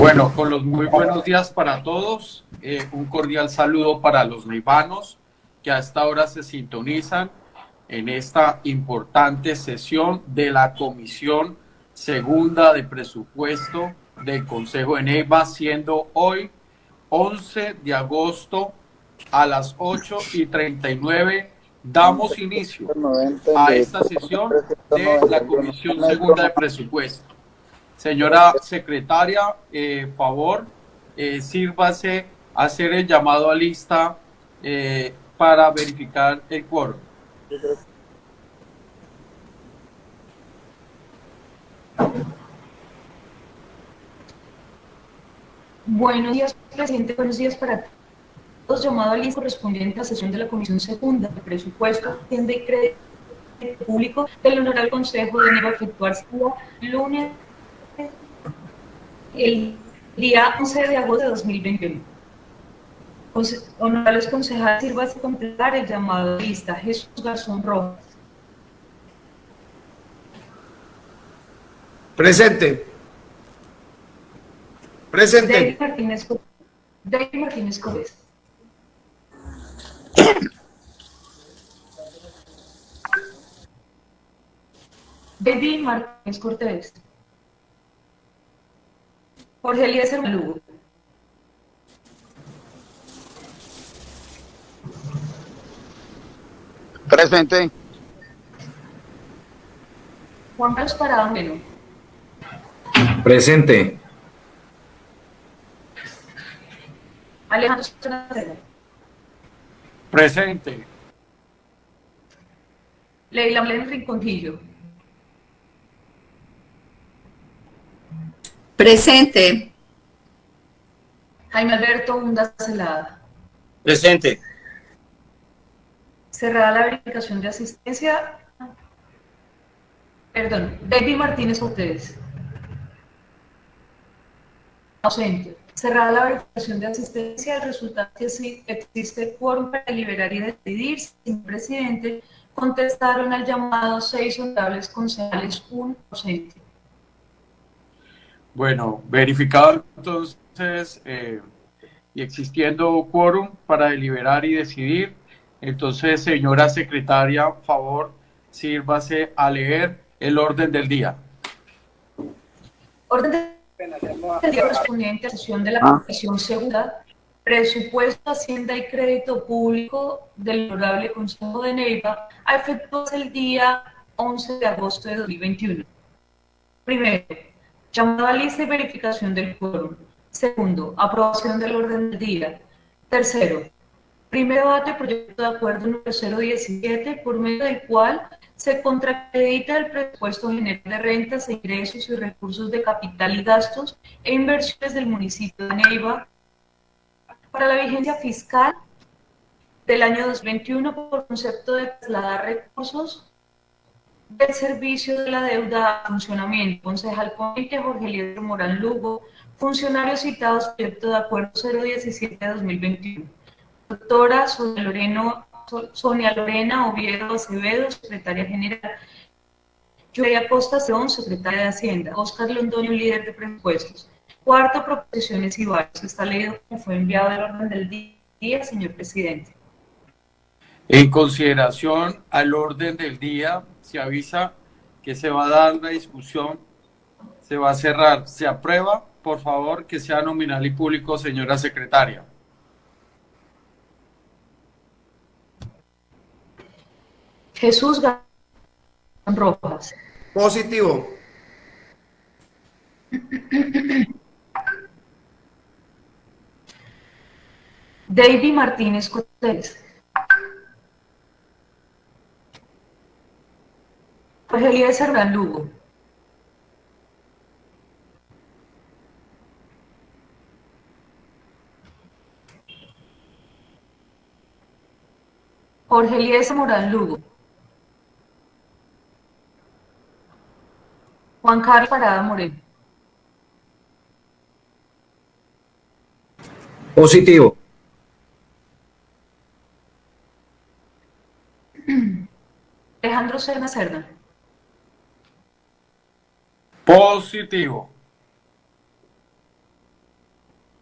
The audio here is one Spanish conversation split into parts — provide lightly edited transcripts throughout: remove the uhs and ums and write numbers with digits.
Bueno, con los muy buenos días para todos, un cordial saludo para los neivanos que a esta hora se sintonizan en esta importante sesión de la Comisión Segunda de Presupuesto del Consejo de Neiva, siendo hoy 11 de agosto a las 8:39. Damos inicio a esta sesión de la Comisión Segunda de Presupuesto. Señora secretaria, favor, sírvase a hacer el llamado a lista para verificar el quórum. Buenos días, presidente. Buenos días para todos. Llamado a lista correspondiente a la sesión de la Comisión Segunda de Presupuesto, Hacienda y Crédito Público del Honorable Consejo de Neiva, efectuarse el lunes, el día 11 de agosto de 2021. Honorables concejales, sírvase a completar el llamado a lista. Jesús Garzón Rojas. Presente. Presente. David Martínez Cortés. David Martínez Cortés. Jorge Eliezer Malugo. Presente. Juan Carlos Parada Melo. Presente. Alejandro Santander. Presente. Leila Mlen Rincontillo. Presente. Jaime Alberto Hunda Celada. Presente. Cerrada la verificación de asistencia. Perdón, David Martínez Cortés. Ausente. Cerrada la verificación de asistencia, el resultado es que sí existe quórum para deliberar y decidir. Señor presidente, contestaron al llamado 6 honorables concejales, un ausente. Bueno, verificado entonces y existiendo quórum para deliberar y decidir, entonces, señora secretaria, favor, sírvase a leer el orden del día. Orden del día correspondiente a la sesión de la Comisión Segunda, Presupuesto, Hacienda y Crédito Público del Honorable Consejo de Neiva, a efectuarse el día 11 de agosto de 2021. Primero, llamado a lista y verificación del quórum. Segundo, aprobación del orden del día. Tercero, primer debate proyecto de acuerdo número 017, por medio del cual se contracredita el presupuesto general de rentas e ingresos y recursos de capital y gastos e inversiones del municipio de Neiva para la vigencia fiscal del año 2021 por concepto de trasladar recursos del servicio de la deuda a funcionamiento. Concejal ponente Jorge Eliezer Morán Lugo. Funcionarios citados, proyecto de acuerdo 017 de 2021. Doctora Sonia Lorena Oviedo Acevedo, secretaria general. Julia Costa Ceón, secretaria de Hacienda. Oscar Londoño, líder de presupuestos. Cuarto, proposiciones y varios. Está leído como fue enviado el orden del día, señor presidente. En consideración al orden del día, se avisa que se va a dar la discusión, se va a cerrar. ¿Se aprueba? Por favor, que sea nominal y público, señora secretaria. Jesús Garzón Rojas. Positivo. David Martínez Cortés. Jorge Eliezer Lugo. Jorge Eliezer Morán Lugo. Juan Carlos Parada Moreno. Positivo. Alejandro Serna Cerda. Positivo.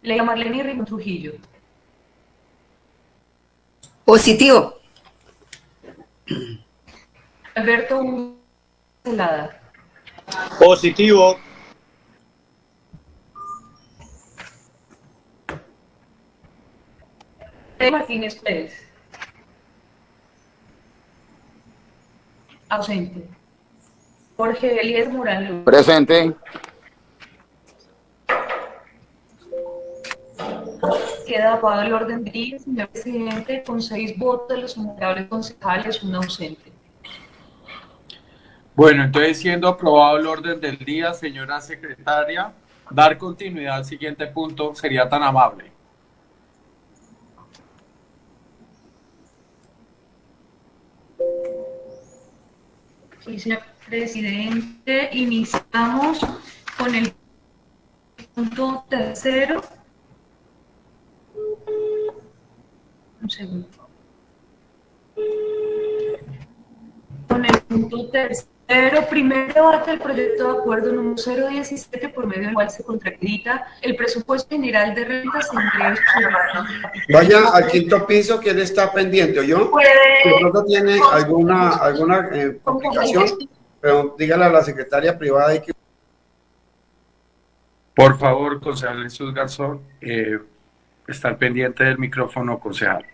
Leila Marlene Rincón Trujillo. Positivo. Alberto Hugo Celada. Positivo. Martínez Pérez. Ausente. Jorge Elías Morán Lugo. Presente. Queda aprobado el orden del día, señor presidente, con 6 votos de los honorables concejales, un ausente. Bueno, entonces siendo aprobado el orden del día, señora secretaria, dar continuidad al siguiente punto sería tan amable. Sí, señor presidente, iniciamos con el punto tercero. Un segundo. Con el punto tercero, primer debate del proyecto de acuerdo número 017, por medio del cual se contracredita el presupuesto general de rentas e ingresos. Vaya al quinto piso, ¿quién está pendiente? ¿O yo? De pronto tiene alguna complicación, pero dígale a la secretaria privada y que... Por favor, concejal Jesús Garzón, estar pendiente del micrófono, concejal.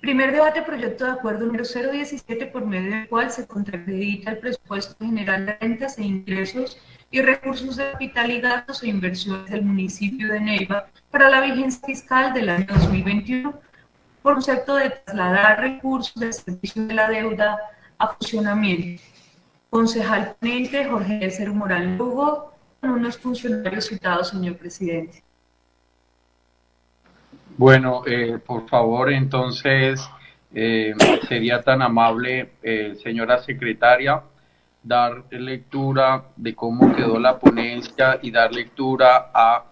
Primer debate, proyecto de acuerdo número 017, por medio del cual se contracredita el presupuesto general de rentas e ingresos y recursos de capital y gastos e inversiones del municipio de Neiva para la vigencia fiscal del año 2021, por concepto de trasladar recursos del servicio de la deuda a funcionamiento. Concejal ponente Jorge Eliezer Morán Lugo, con unos funcionarios citados, señor presidente. Bueno, por favor, entonces, sería tan amable, señora secretaria, dar lectura de cómo quedó la ponencia y dar lectura a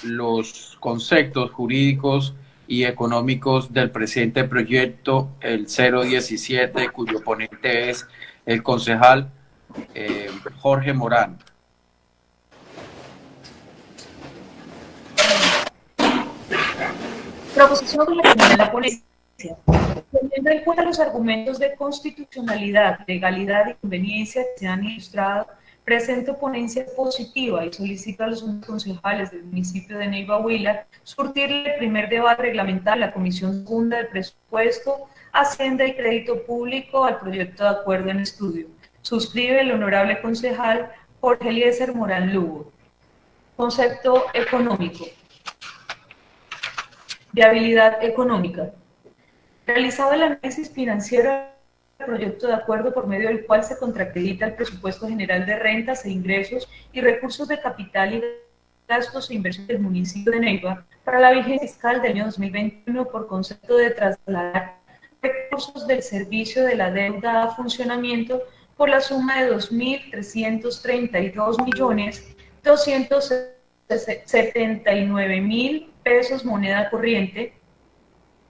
los conceptos jurídicos y económicos del presente proyecto, el 017, cuyo ponente es el concejal Jorge Morán. Proposición de la ponencia. Teniendo en cuenta los argumentos de constitucionalidad, legalidad y conveniencia que se han ilustrado, presento ponencia positiva y solicito a los concejales del municipio de Neiva Huila surtirle el primer debate reglamentario a la Comisión Segunda de Presupuesto, Hacienda y Crédito Público al proyecto de acuerdo en estudio. Suscribe el honorable concejal Jorge Eliezer Morán Lugo. Concepto económico. Viabilidad económica. Realizado el análisis financiero del proyecto de acuerdo por medio del cual se contracredita el presupuesto general de rentas e ingresos y recursos de capital y gastos e inversiones del municipio de Neiva para la vigencia fiscal del año 2021 por concepto de trasladar recursos del servicio de la deuda a funcionamiento por la suma de 2.332.279.000 pesos moneda corriente,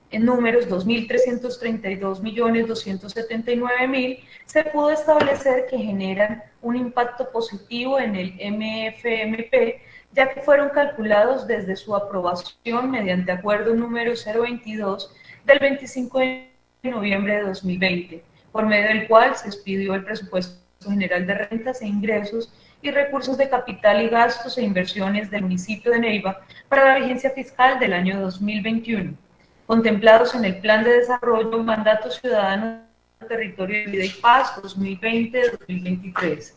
en números 2.332.279.000, se pudo establecer que generan un impacto positivo en el MFMP, ya que fueron calculados desde su aprobación mediante acuerdo número 022 del 25 de noviembre de 2020, por medio del cual se expidió el presupuesto general de rentas e ingresos y recursos de capital y gastos e inversiones del municipio de Neiva para la vigencia fiscal del año 2021, contemplados en el Plan de Desarrollo Mandato Ciudadano del Territorio de Vida y Paz 2020-2023.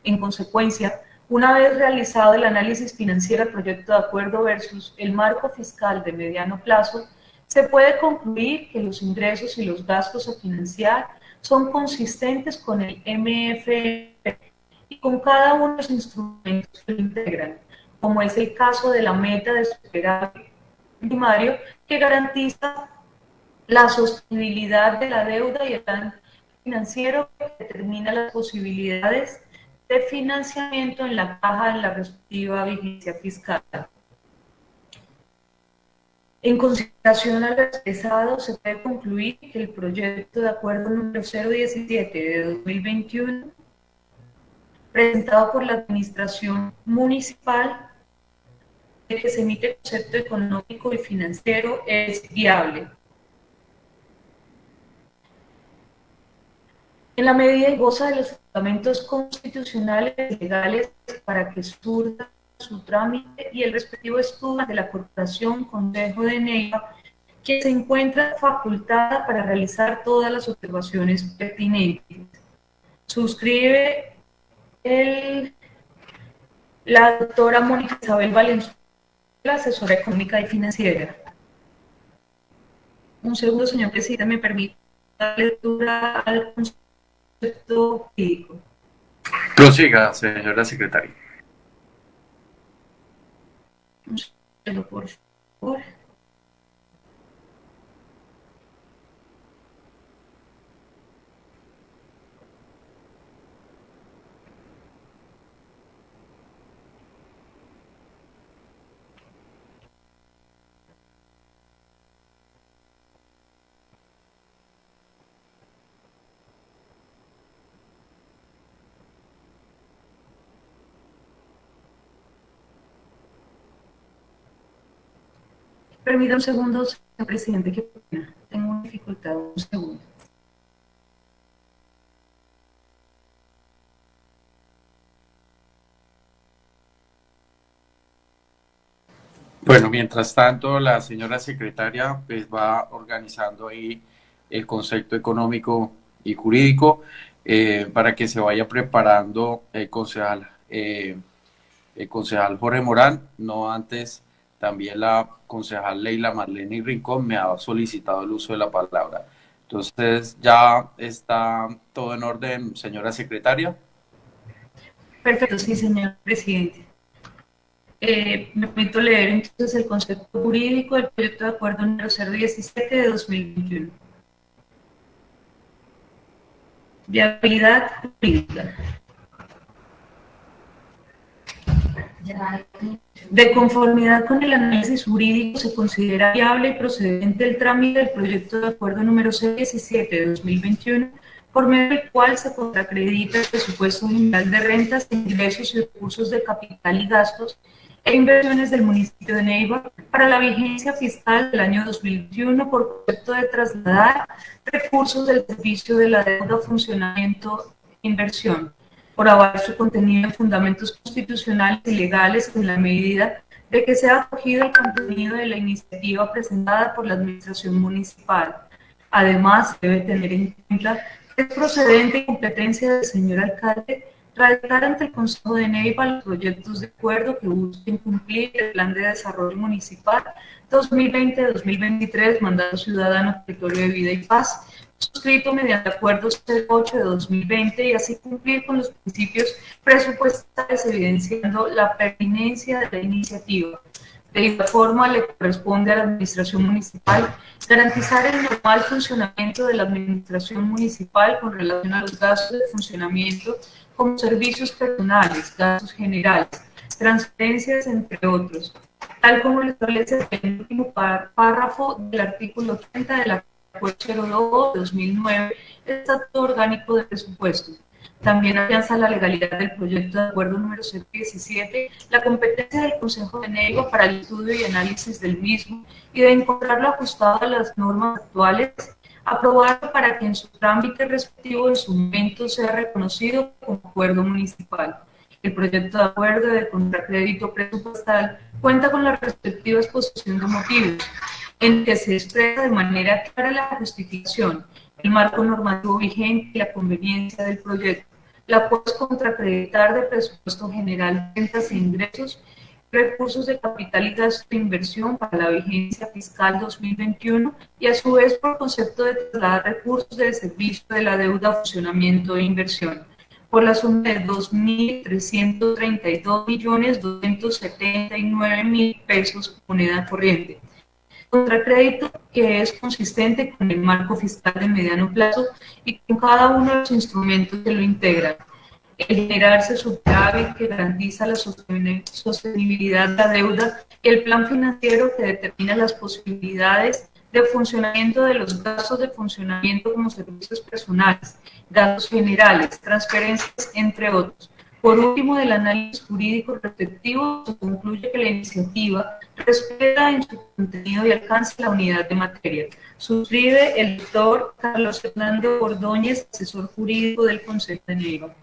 En consecuencia, una vez realizado el análisis financiero del proyecto de acuerdo versus el marco fiscal de mediano plazo, se puede concluir que los ingresos y los gastos a financiar son consistentes con el MFP y con cada uno de los instrumentos que lo integran, como es el caso de la meta de superávit primario que garantiza la sostenibilidad de la deuda y el plan financiero que determina las posibilidades de financiamiento en la caja en la respectiva vigencia fiscal. En consideración a lo expresado, se puede concluir que el proyecto de acuerdo número 017 de 2021 presentado por la Administración Municipal, de que se emite el concepto económico y financiero, es viable. En la medida y goza de los fundamentos constitucionales y legales para que surta su trámite y el respectivo estudio de la Corporación Consejo de Neiva, que se encuentra facultada para realizar todas las observaciones pertinentes. Suscribe la doctora Mónica Isabel Valenzuela, asesora económica y financiera. Un segundo, señor presidente, me permite dar lectura al concepto jurídico. Prosiga, señora secretaria. Un segundo, por favor. Permítame un segundo, señor presidente, que tengo una dificultad, un segundo. Bueno, mientras tanto, la señora secretaria pues va organizando ahí el concepto económico y jurídico para que se vaya preparando el concejal Jorge Morán, no antes. También la concejal Leila Marlene Rincón me ha solicitado el uso de la palabra. Entonces, ¿ya está todo en orden, señora secretaria? Perfecto, sí, señor presidente. Me permito leer entonces el concepto jurídico del proyecto de acuerdo número 017 de 2021. Viabilidad jurídica. De conformidad con el análisis jurídico, se considera viable y procedente el trámite del proyecto de acuerdo número 017 de 2021, por medio del cual se contracredita el presupuesto general de rentas, ingresos y recursos de capital y gastos e inversiones del municipio de Neiva para la vigencia fiscal del año 2021 por concepto de trasladar recursos del servicio de la deuda, funcionamiento e inversión, por avalar su contenido en fundamentos constitucionales y legales en la medida de que sea acogido el contenido de la iniciativa presentada por la Administración Municipal. Además, debe tener en cuenta que es procedente y competencia del señor alcalde radicar ante el Consejo de Neiva los proyectos de acuerdo que busquen cumplir el Plan de Desarrollo Municipal 2020-2023, Mandato Ciudadano, Territorio de Vida y Paz, suscrito mediante Acuerdo 08 de 2020 y así cumplir con los principios presupuestales, evidenciando la pertinencia de la iniciativa. De igual forma, le corresponde a la Administración Municipal garantizar el normal funcionamiento de la Administración Municipal con relación a los gastos de funcionamiento como servicios personales, gastos generales, transferencias, entre otros, tal como lo establece el último párrafo del artículo 30 de la Acuerdo 02 de 2009, Estatuto Orgánico de Presupuestos. También afianza la legalidad del proyecto de acuerdo número 017, la competencia del Consejo de Neiva para el estudio y análisis del mismo y de encontrarlo ajustado a las normas actuales, aprobarlo para que en su trámite respectivo en su momento sea reconocido como acuerdo municipal. El proyecto de acuerdo de contracrédito presupuestal cuenta con la respectiva exposición de motivos, en que se expresa de manera clara la justificación, el marco normativo vigente y la conveniencia del proyecto, la cual es contracreditar de presupuesto general, rentas e ingresos, recursos de capital y gasto de inversión para la vigencia fiscal 2021 y a su vez por concepto de trasladar recursos del servicio de la deuda, funcionamiento e inversión por la suma de 2.332.279.000 pesos moneda corriente. Contracrédito que es consistente con el marco fiscal de mediano plazo y con cada uno de los instrumentos que lo integran. El generarse superávit que garantiza la sostenibilidad de la deuda y el plan financiero que determina las posibilidades de funcionamiento de los gastos de funcionamiento como servicios personales, gastos generales, transferencias, entre otros, Por último, del análisis jurídico respectivo, se concluye que la iniciativa respeta en su contenido y alcance la unidad de materia. Suscribe el doctor Carlos Fernando Ordóñez, asesor jurídico del Consejo de Neiva.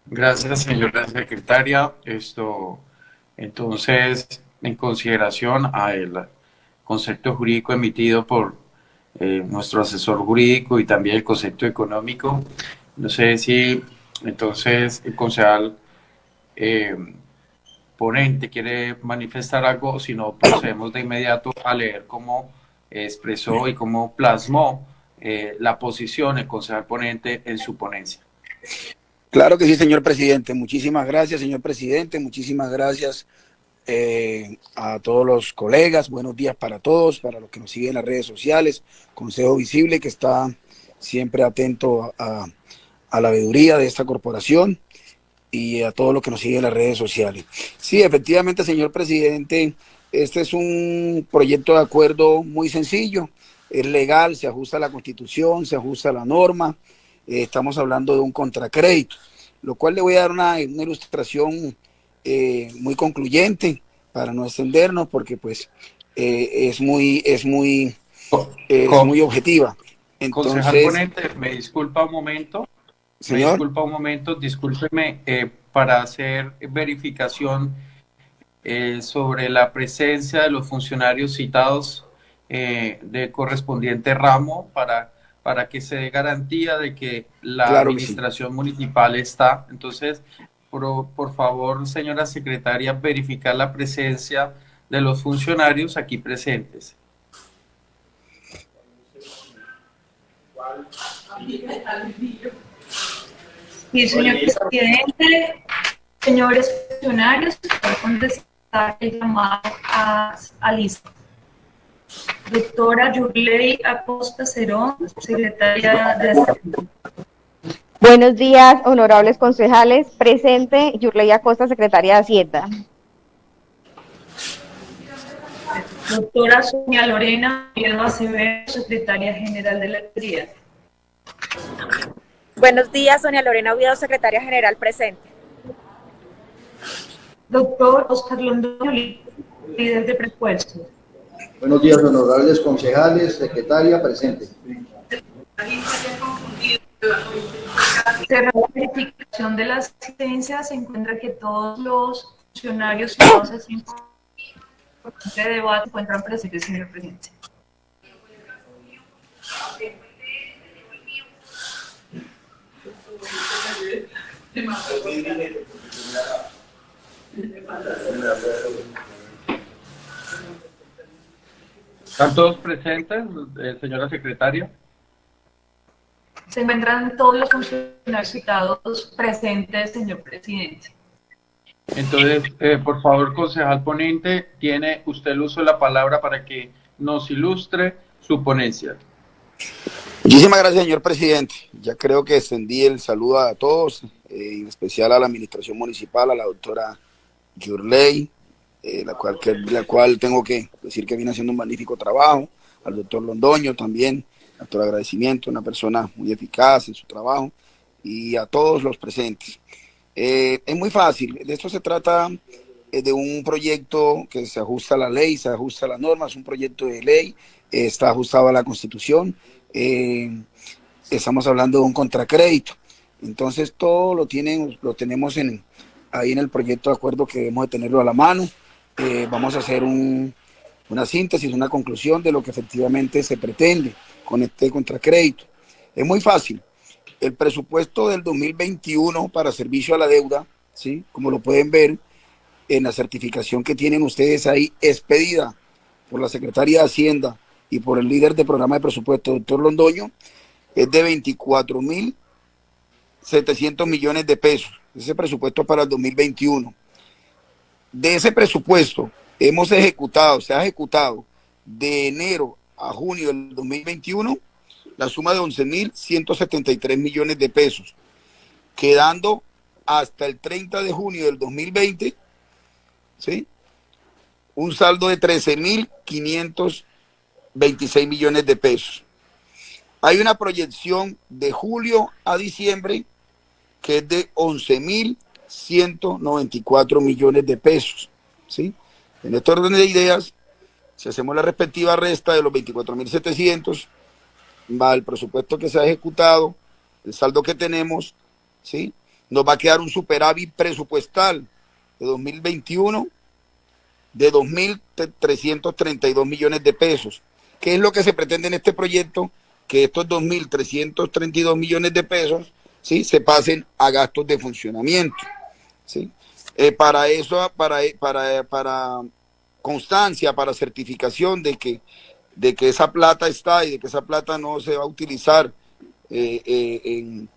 Gracias, señora secretaria. Entonces, en consideración al concepto jurídico emitido por nuestro asesor jurídico y también el concepto económico, no sé si entonces el concejal ponente quiere manifestar algo, o si no, procedemos de inmediato a leer cómo expresó y cómo plasmó la posición el concejal ponente en su ponencia. Claro que sí, señor presidente. Muchísimas gracias, señor presidente. Muchísimas gracias a todos los colegas. Buenos días para todos, para los que nos siguen en las redes sociales. Consejo Visible, que está siempre atento a la veeduría de esta corporación, y a todos los que nos siguen en las redes sociales. Sí, efectivamente, señor presidente, este es un proyecto de acuerdo muy sencillo. Es legal, se ajusta a la Constitución, se ajusta a la norma. Estamos hablando de un contracrédito, lo cual le voy a dar una ilustración muy concluyente para no extendernos, porque pues es muy objetiva. Entonces, concejal ponente, me disculpa un momento. Señor. Me disculpa un momento, discúlpeme, para hacer verificación sobre la presencia de los funcionarios citados de correspondiente ramo, para que se dé garantía de que la administración municipal está. Entonces, por favor, señora secretaria, verificar la presencia de los funcionarios aquí presentes. Sí, señor presidente, señores funcionarios, para contestar el llamado a lista. Doctora Yurley Acosta Cerón, secretaria de Hacienda. Buenos días, honorables concejales. Presente, Yurley Acosta, secretaria de Hacienda. Doctora Sonia Lorena Oviedo Acevedo, secretaria general de la alcaldía. Buenos días, Sonia Lorena Oviedo, secretaria general, presente. Doctor Oscar Londoño, líder de presupuesto. Buenos días, honorables concejales, secretaria, presente. Cerrada la verificación de las asistencias, se encuentra que todos los funcionarios citados así de debate se encuentran presentes, señor presidente. ¿Están todos presentes, señora secretaria? Se encuentran todos los funcionarios citados presentes, señor presidente. Entonces, por favor, concejal ponente, tiene usted el uso de la palabra para que nos ilustre su ponencia. Muchísimas gracias, señor presidente. Ya creo que extendí el saludo a todos, en especial a la administración municipal, a la doctora Yurley, la cual tengo que decir que viene haciendo un magnífico trabajo, al doctor Londoño también, nuestro agradecimiento, una persona muy eficaz en su trabajo, y a todos los presentes. Es muy fácil, de esto se trata de un proyecto que se ajusta a la ley, se ajusta a las normas, un proyecto de ley, está ajustado a la Constitución, estamos hablando de un contracrédito, entonces todo lo tenemos ahí en el proyecto de acuerdo, que debemos de tenerlo a la mano. Vamos a hacer una síntesis, una conclusión de lo que efectivamente se pretende con este contracrédito. Es muy fácil. El presupuesto del 2021 para servicio a la deuda, ¿sí?, como lo pueden ver en la certificación que tienen ustedes ahí, expedida por la Secretaría de Hacienda y por el líder de programa de presupuesto, doctor Londoño, es de 24.700 millones de pesos. Ese presupuesto para el 2021. De ese presupuesto se ha ejecutado de enero a junio del 2021 la suma de 11.173 millones de pesos, quedando hasta el 30 de junio del 2020, ¿sí?, un saldo de 13.526 millones de pesos. Hay una proyección de julio a diciembre que es de 11.194 millones de pesos, ¿sí? En este orden de ideas, si hacemos la respectiva resta de los 24.700, va el presupuesto que se ha ejecutado, el saldo que tenemos, ¿sí? Nos va a quedar un superávit presupuestal de 2021 de 2.332 millones de pesos. ¿Qué es lo que se pretende en este proyecto? Que estos 2.332 millones de pesos, ¿sí?, se pasen a gastos de funcionamiento, ¿sí? Para eso, para constancia, para certificación de que esa plata está y de que esa plata no se va a utilizar se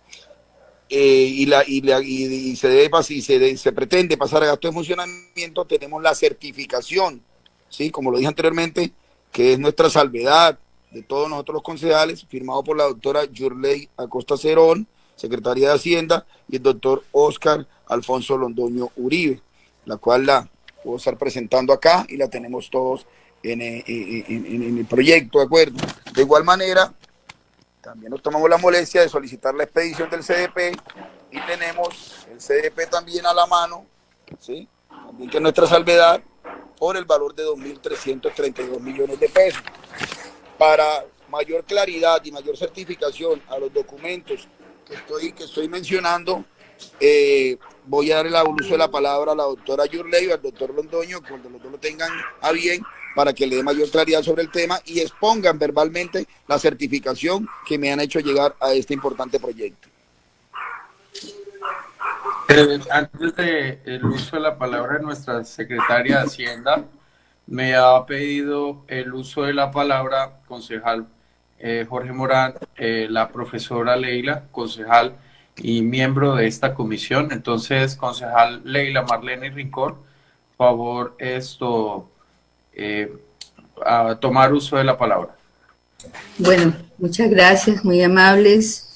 pretende pasar a gasto de funcionamiento, tenemos la certificación, ¿sí?, como lo dije anteriormente, que es nuestra salvedad de todos nosotros los concejales, firmado por la doctora Yurley Acosta Cerón, secretaria de Hacienda, y el doctor Oscar Alfonso Londoño Uribe, la cual la puedo estar presentando acá y la tenemos todos en el proyecto, ¿de acuerdo? De igual manera, también nos tomamos la molestia de solicitar la expedición del CDP y tenemos el CDP también a la mano, ¿sí?, también que es nuestra salvedad, por el valor de 2.332 millones de pesos. Para mayor claridad y mayor certificación a los documentos que estoy mencionando, voy a dar el uso de la palabra a la doctora Yurley y al doctor Londoño, cuando los dos lo tengan a bien, para que le dé mayor claridad sobre el tema y expongan verbalmente la certificación que me han hecho llegar a este importante proyecto. Antes del uso de la palabra de nuestra secretaria de Hacienda, me ha pedido el uso de la palabra concejal Jorge Morán, la profesora Leila, concejal y miembro de esta comisión. Entonces, concejal Leila Marlene Rincón, favor a tomar uso de la palabra. Bueno, muchas gracias, muy amables.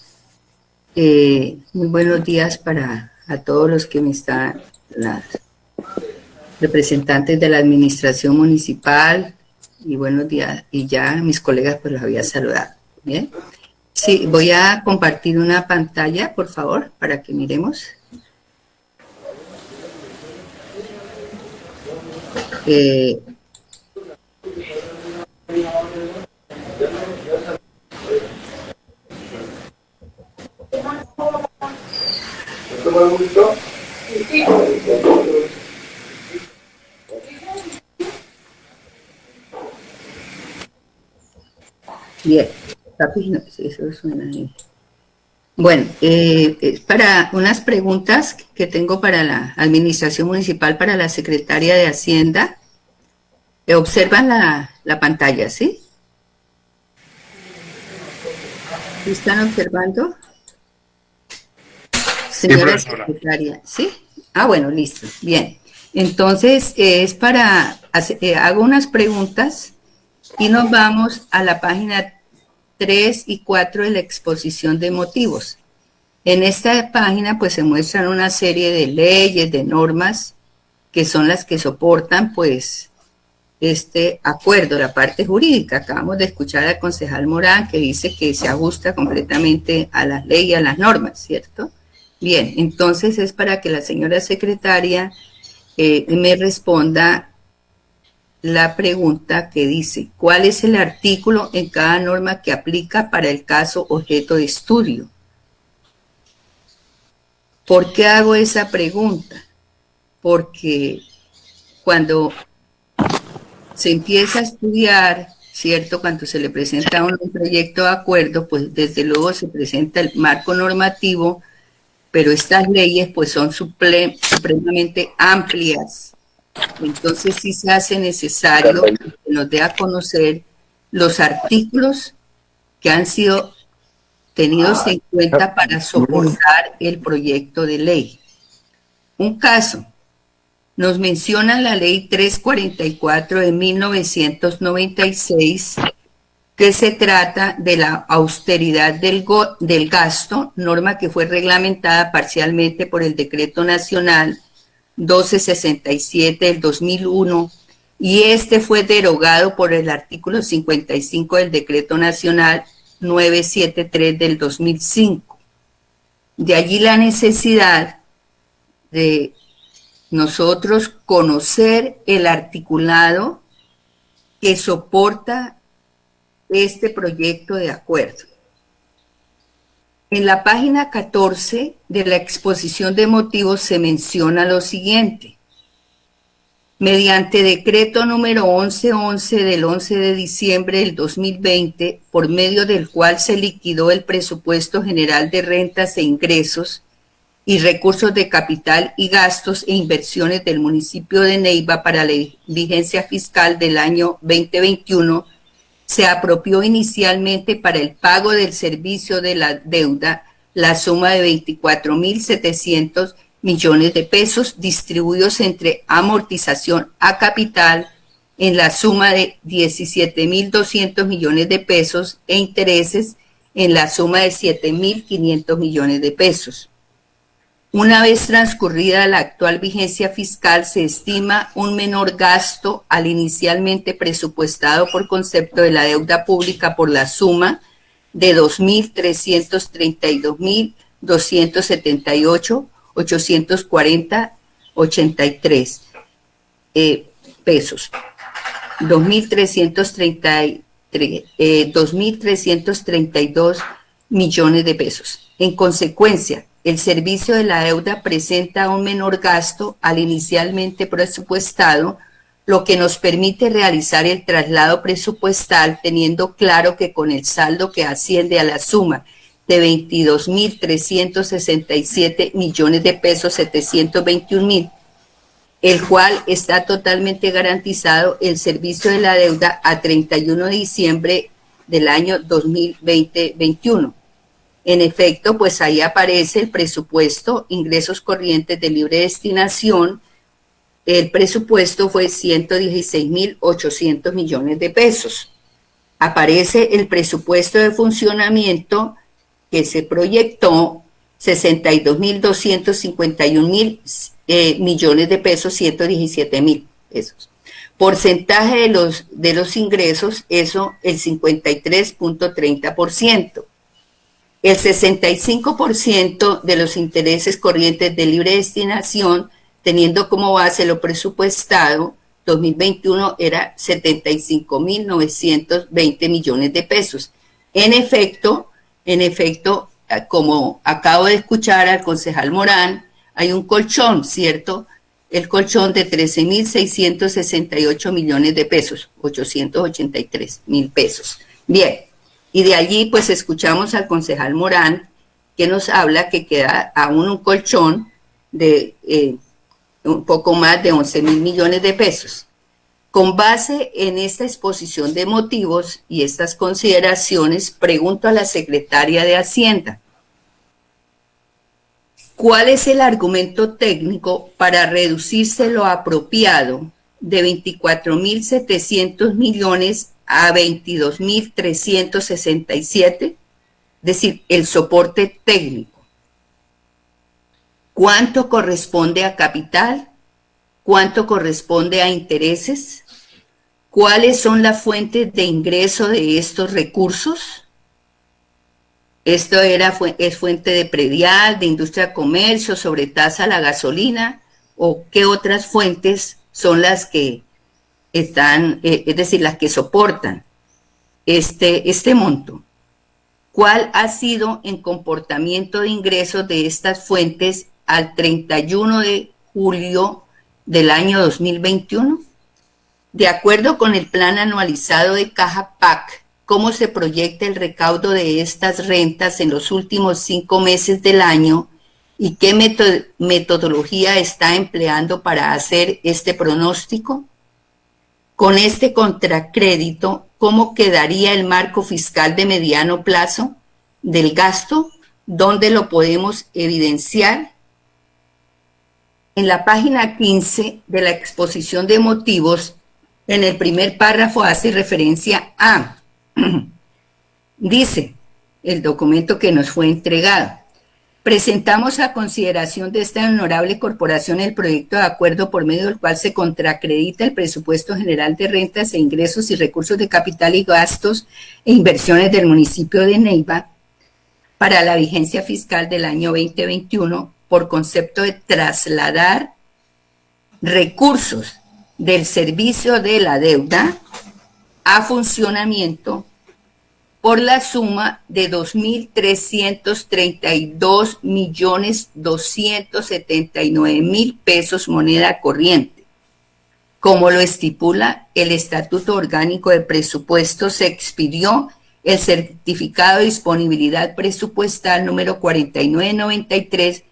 Muy buenos días a todos los que me están, las representantes de la administración municipal, y buenos días, y ya mis colegas pues los había saludado. Bien, sí, voy a compartir una pantalla, por favor, para que miremos. Bien, eso suena bien. Bueno, para unas preguntas que tengo para la Administración Municipal, para la Secretaria de Hacienda. Observan la pantalla, ¿sí? ¿Están observando? Señora secretaria, ¿sí? Ah, bueno, listo, bien. Entonces, hago unas preguntas y nos vamos a la página 3 y 4 de la exposición de motivos. En esta página, pues, se muestran una serie de leyes, de normas, que son las que soportan, pues, este acuerdo, la parte jurídica. Acabamos de escuchar al concejal Morán, que dice que se ajusta completamente a las leyes, a las normas, ¿cierto? Bien, entonces es para que la señora secretaria me responda la pregunta que dice: ¿cuál es el artículo en cada norma que aplica para el caso objeto de estudio? ¿Por qué hago esa pregunta? Porque cuando se empieza a estudiar, ¿cierto?, cuando se le presenta un proyecto de acuerdo, pues desde luego se presenta el marco normativo, pero estas leyes pues son supremamente amplias. Entonces sí se hace necesario que nos dé a conocer los artículos que han sido tenidos en cuenta para soportar el proyecto de ley. Un caso, nos menciona la ley 344 de 1996, que se trata de la austeridad del gasto, norma que fue reglamentada parcialmente por el Decreto Nacional 1267 del 2001, y este fue derogado por el artículo 55 del Decreto Nacional 973 del 2005. De allí la necesidad de nosotros conocer el articulado que soporta este proyecto de acuerdo. En la página 14 de la exposición de motivos se menciona lo siguiente. Mediante decreto número 1111 del 11 de diciembre del 2020, por medio del cual se liquidó el presupuesto general de rentas e ingresos y recursos de capital y gastos e inversiones del municipio de Neiva para la vigencia fiscal del año 2021, se apropió inicialmente para el pago del servicio de la deuda la suma de 24.700 millones de pesos distribuidos entre amortización a capital en la suma de 17.200 millones de pesos e intereses en la suma de 7.500 millones de pesos. Una vez transcurrida la actual vigencia fiscal, se estima un menor gasto al inicialmente presupuestado por concepto de la deuda pública por la suma de 2.332.278.840.83 pesos. 2.332 millones de pesos. En consecuencia, el servicio de la deuda presenta un menor gasto al inicialmente presupuestado, lo que nos permite realizar el traslado presupuestal teniendo claro que con el saldo que asciende a la suma de 22.367 millones de pesos 721.000, el cual está totalmente garantizado el servicio de la deuda a 31 de diciembre del año 2020-21. En efecto, pues ahí aparece el presupuesto, ingresos corrientes de libre destinación. El presupuesto fue 116.800 millones de pesos. Aparece el presupuesto de funcionamiento que se proyectó 62.251 millones de pesos, 117.000 pesos. Porcentaje de los ingresos, eso el 53.30%. El 65% de los intereses corrientes de libre destinación, teniendo como base lo presupuestado, 2021 era 75.920 millones de pesos. En efecto, como acabo de escuchar al concejal Morán, hay un colchón, ¿cierto? El colchón de 13.668 millones de pesos, 883.000 pesos. Bien. Y de allí, pues, escuchamos al concejal Morán, que nos habla que queda aún un colchón de un poco más de 11.000 millones de pesos. Con base en esta exposición de motivos y estas consideraciones, pregunto a la secretaria de Hacienda, ¿cuál es el argumento técnico para reducirse lo apropiado de 24.700 millones a 22.367, es decir, el soporte técnico? ¿Cuánto corresponde a capital? ¿Cuánto corresponde a intereses? ¿Cuáles son las fuentes de ingreso de estos recursos? Esto es fuente de predial, de industria, comercio, sobretasa a la gasolina, o qué otras fuentes son las que están, es decir, las que soportan este monto. ¿Cuál ha sido el comportamiento de ingresos de estas fuentes al 31 de julio del año 2021? De acuerdo con el plan anualizado de Caja PAC, ¿cómo se proyecta el recaudo de estas rentas en los últimos 5 meses del año y qué metodología está empleando para hacer este pronóstico? Con este contracrédito, ¿cómo quedaría el marco fiscal de mediano plazo del gasto? ¿Dónde lo podemos evidenciar? En la página 15 de la exposición de motivos, en el primer párrafo hace referencia a, dice el documento que nos fue entregado, Presentamos a consideración de esta honorable corporación el proyecto de acuerdo por medio del cual se contraacredita el presupuesto general de rentas e ingresos y recursos de capital y gastos e inversiones del municipio de Neiva para la vigencia fiscal del año 2021 por concepto de trasladar recursos del servicio de la deuda a funcionamiento por la suma de 2.332.279.000 pesos moneda corriente. Como lo estipula el Estatuto Orgánico de Presupuesto, se expidió el certificado de disponibilidad presupuestal número 4993,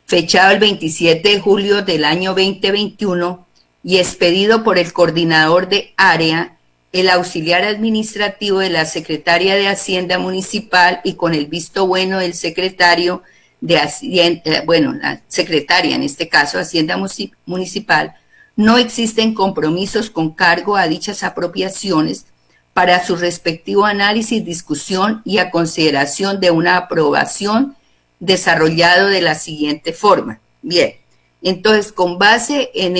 fechado el 27 de julio del año 2021 y expedido por el coordinador de área, el auxiliar administrativo de la Secretaría de Hacienda Municipal y con el visto bueno del secretario de Hacienda, la secretaria en este caso, Hacienda Municipal, no existen compromisos con cargo a dichas apropiaciones para su respectivo análisis, discusión y a consideración de una aprobación desarrollado de la siguiente forma. Bien, entonces con base en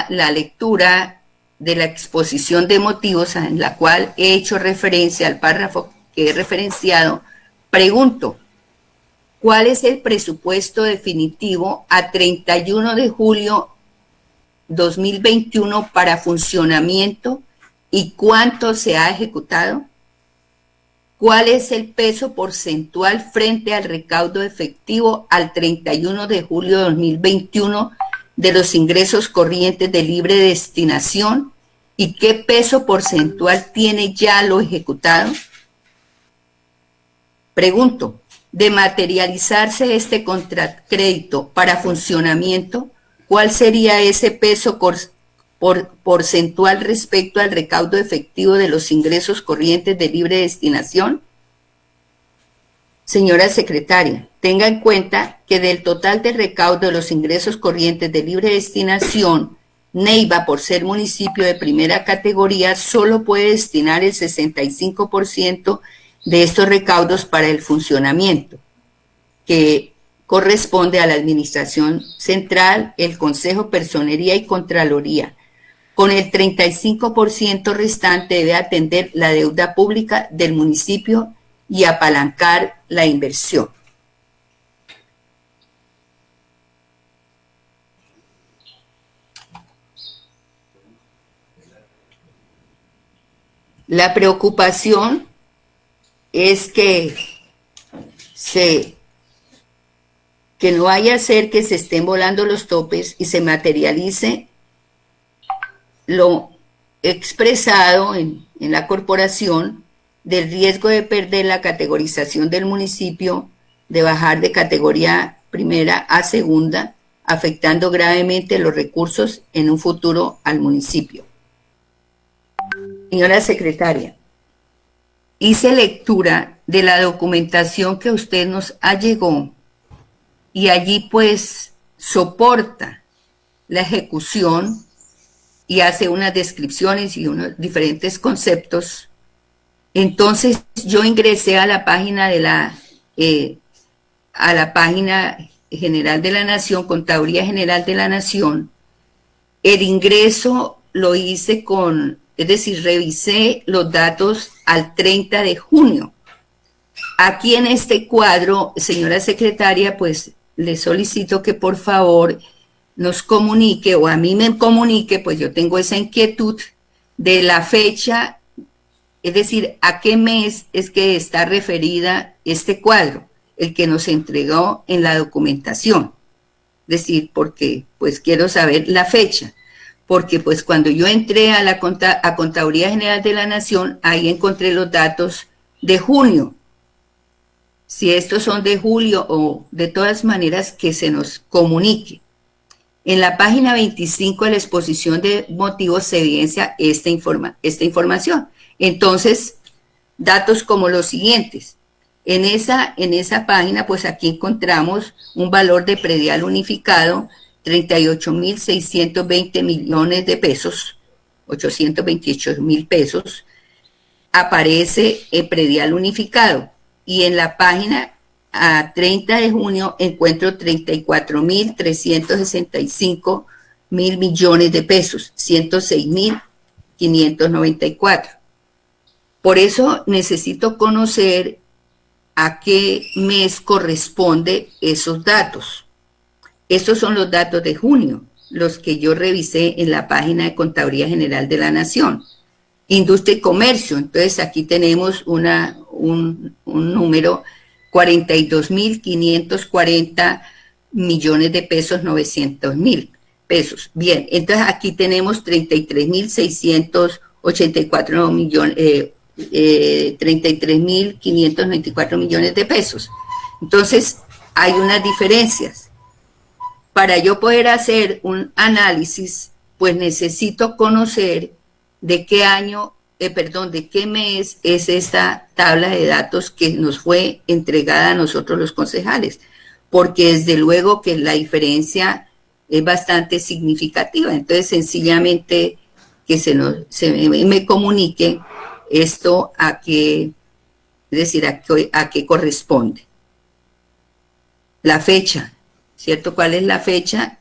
la lectura de la exposición de motivos en la cual he hecho referencia al párrafo que he referenciado, pregunto, ¿cuál es el presupuesto definitivo a 31 de julio 2021 para funcionamiento y cuánto se ha ejecutado? ¿Cuál es el peso porcentual frente al recaudo efectivo al 31 de julio de 2021 de los ingresos corrientes de libre destinación y qué peso porcentual tiene ya lo ejecutado? Pregunto, de materializarse este contracrédito para funcionamiento, ¿cuál sería ese peso porcentual respecto al recaudo efectivo de los ingresos corrientes de libre destinación? Señora secretaria, tenga en cuenta que del total de recaudo de los ingresos corrientes de libre destinación, Neiva, por ser municipio de primera categoría, solo puede destinar el 65% de estos recaudos para el funcionamiento, que corresponde a la Administración Central, el Consejo, Personería y Contraloría. Con el 35% restante debe atender la deuda pública del municipio y apalancar la inversión. La preocupación es que no vaya a ser que se estén volando los topes y se materialice lo expresado en la corporación del riesgo de perder la categorización del municipio, de bajar de categoría primera a segunda, afectando gravemente los recursos en un futuro al municipio. Señora secretaria, hice lectura de la documentación que usted nos allegó y allí pues soporta la ejecución y hace unas descripciones y unos diferentes conceptos. Entonces yo ingresé a la página página general de la Nación, Contaduría General de la Nación. El ingreso lo hice es decir, revisé los datos al 30 de junio. Aquí en este cuadro, señora secretaria, pues le solicito que por favor nos comunique, o a mí me comunique, pues yo tengo esa inquietud de la fecha, es decir, a qué mes es que está referida este cuadro, el que nos entregó en la documentación. Es decir, porque pues quiero saber la fecha. Porque pues cuando yo entré a Contaduría General de la Nación, ahí encontré los datos de junio. Si estos son de julio o de todas maneras que se nos comunique. En la página 25 de la exposición de motivos se evidencia esta información. Entonces, datos como los siguientes. En esa página, pues aquí encontramos un valor de predial unificado 38.620 millones de pesos, 828.000 pesos, aparece el predial unificado. Y en la página a 30 de junio encuentro 34.365 millones de pesos, 106.594. Por eso necesito conocer a qué mes corresponde esos datos. Estos son los datos de junio, los que yo revisé en la página de Contaduría General de la Nación. Industria y comercio, entonces aquí tenemos un número 42.540 millones de pesos, 900.000 pesos. Bien, entonces aquí tenemos 33.684 millones, 33.594 millones de pesos. Entonces hay unas diferencias. Para yo poder hacer un análisis, pues necesito conocer de qué año, de qué mes es esta tabla de datos que nos fue entregada a nosotros los concejales, porque desde luego que la diferencia es bastante significativa. Entonces, sencillamente que se me comunique esto a qué, es decir, a qué corresponde. La fecha, ¿cierto? ¿Cuál es la fecha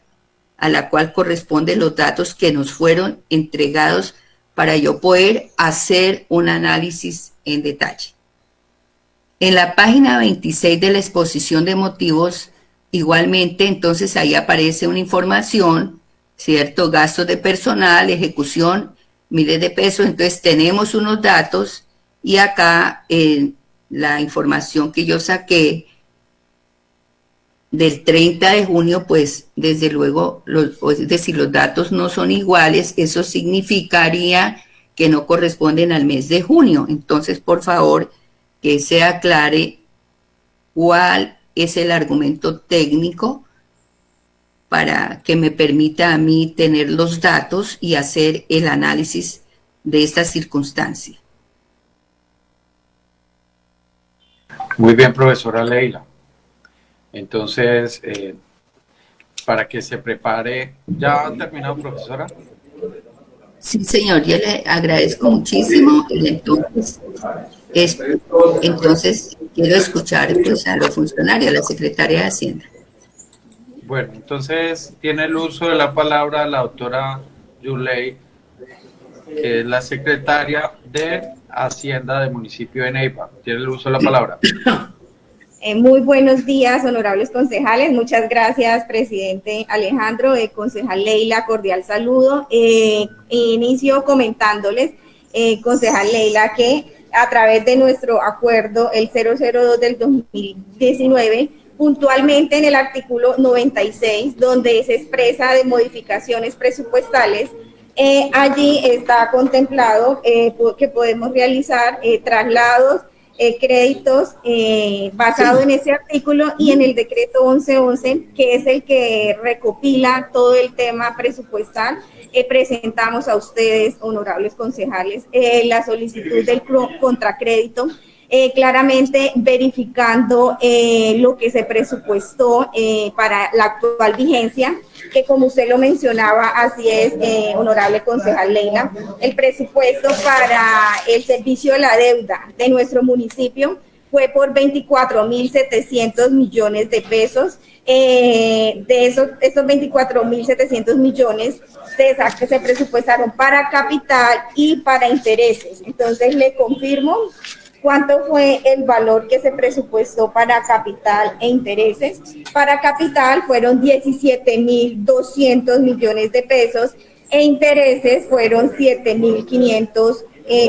a la cual corresponden los datos que nos fueron entregados para yo poder hacer un análisis en detalle? En la página 26 de la exposición de motivos, igualmente, entonces ahí aparece una información, ¿cierto? Gastos de personal, ejecución, miles de pesos. Entonces tenemos unos datos y acá la información que yo saqué del 30 de junio, pues desde luego, es decir, los datos no son iguales, eso significaría que no corresponden al mes de junio. Entonces, por favor, que se aclare cuál es el argumento técnico para que me permita a mí tener los datos y hacer el análisis de esta circunstancia. Muy bien, profesora Leila. Entonces, para que se prepare, ¿ya ha terminado, profesora? Sí, señor, yo le agradezco muchísimo. Entonces quiero escuchar pues, a los funcionarios, a la Secretaría de Hacienda. Bueno, entonces tiene el uso de la palabra la doctora Yurley, que es la secretaria de Hacienda del municipio de Neiva. Tiene el uso de la palabra. Muy buenos días, honorables concejales. Muchas gracias, presidente Alejandro. Concejal Leila, cordial saludo. Inicio comentándoles, concejal Leila, que a través de nuestro acuerdo, el 002 del 2019, puntualmente en el artículo 96, donde se expresa de modificaciones presupuestales, allí está contemplado que podemos realizar traslados, créditos basado en ese artículo y en el decreto 1111, que es el que recopila todo el tema presupuestal. Presentamos a ustedes, honorables concejales, la solicitud del contracrédito, claramente verificando lo que se presupuestó para la actual vigencia, que como usted lo mencionaba, así es, honorable concejal Leila, el presupuesto para el servicio de la deuda de nuestro municipio fue por 24.700 millones de pesos. De esos 24.700 millones se presupuestaron para capital y para intereses. Entonces le confirmo cuánto fue el valor que se presupuestó para capital e intereses. Para capital fueron 17.200 millones de pesos e intereses fueron 7.500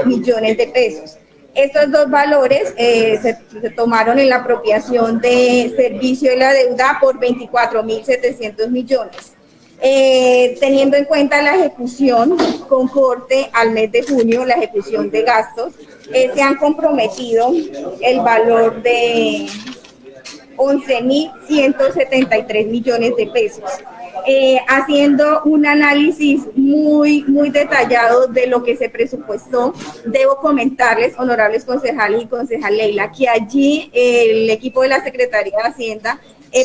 millones de pesos. Estos dos valores se tomaron en la apropiación de servicio de la deuda por 24.700 millones. Teniendo en cuenta la ejecución con corte al mes de junio, la ejecución de gastos, se han comprometido el valor de 11.173 millones de pesos. Haciendo un análisis muy detallado de lo que se presupuestó, debo comentarles, honorables concejales y concejal Leila, que allí el equipo de la Secretaría de Hacienda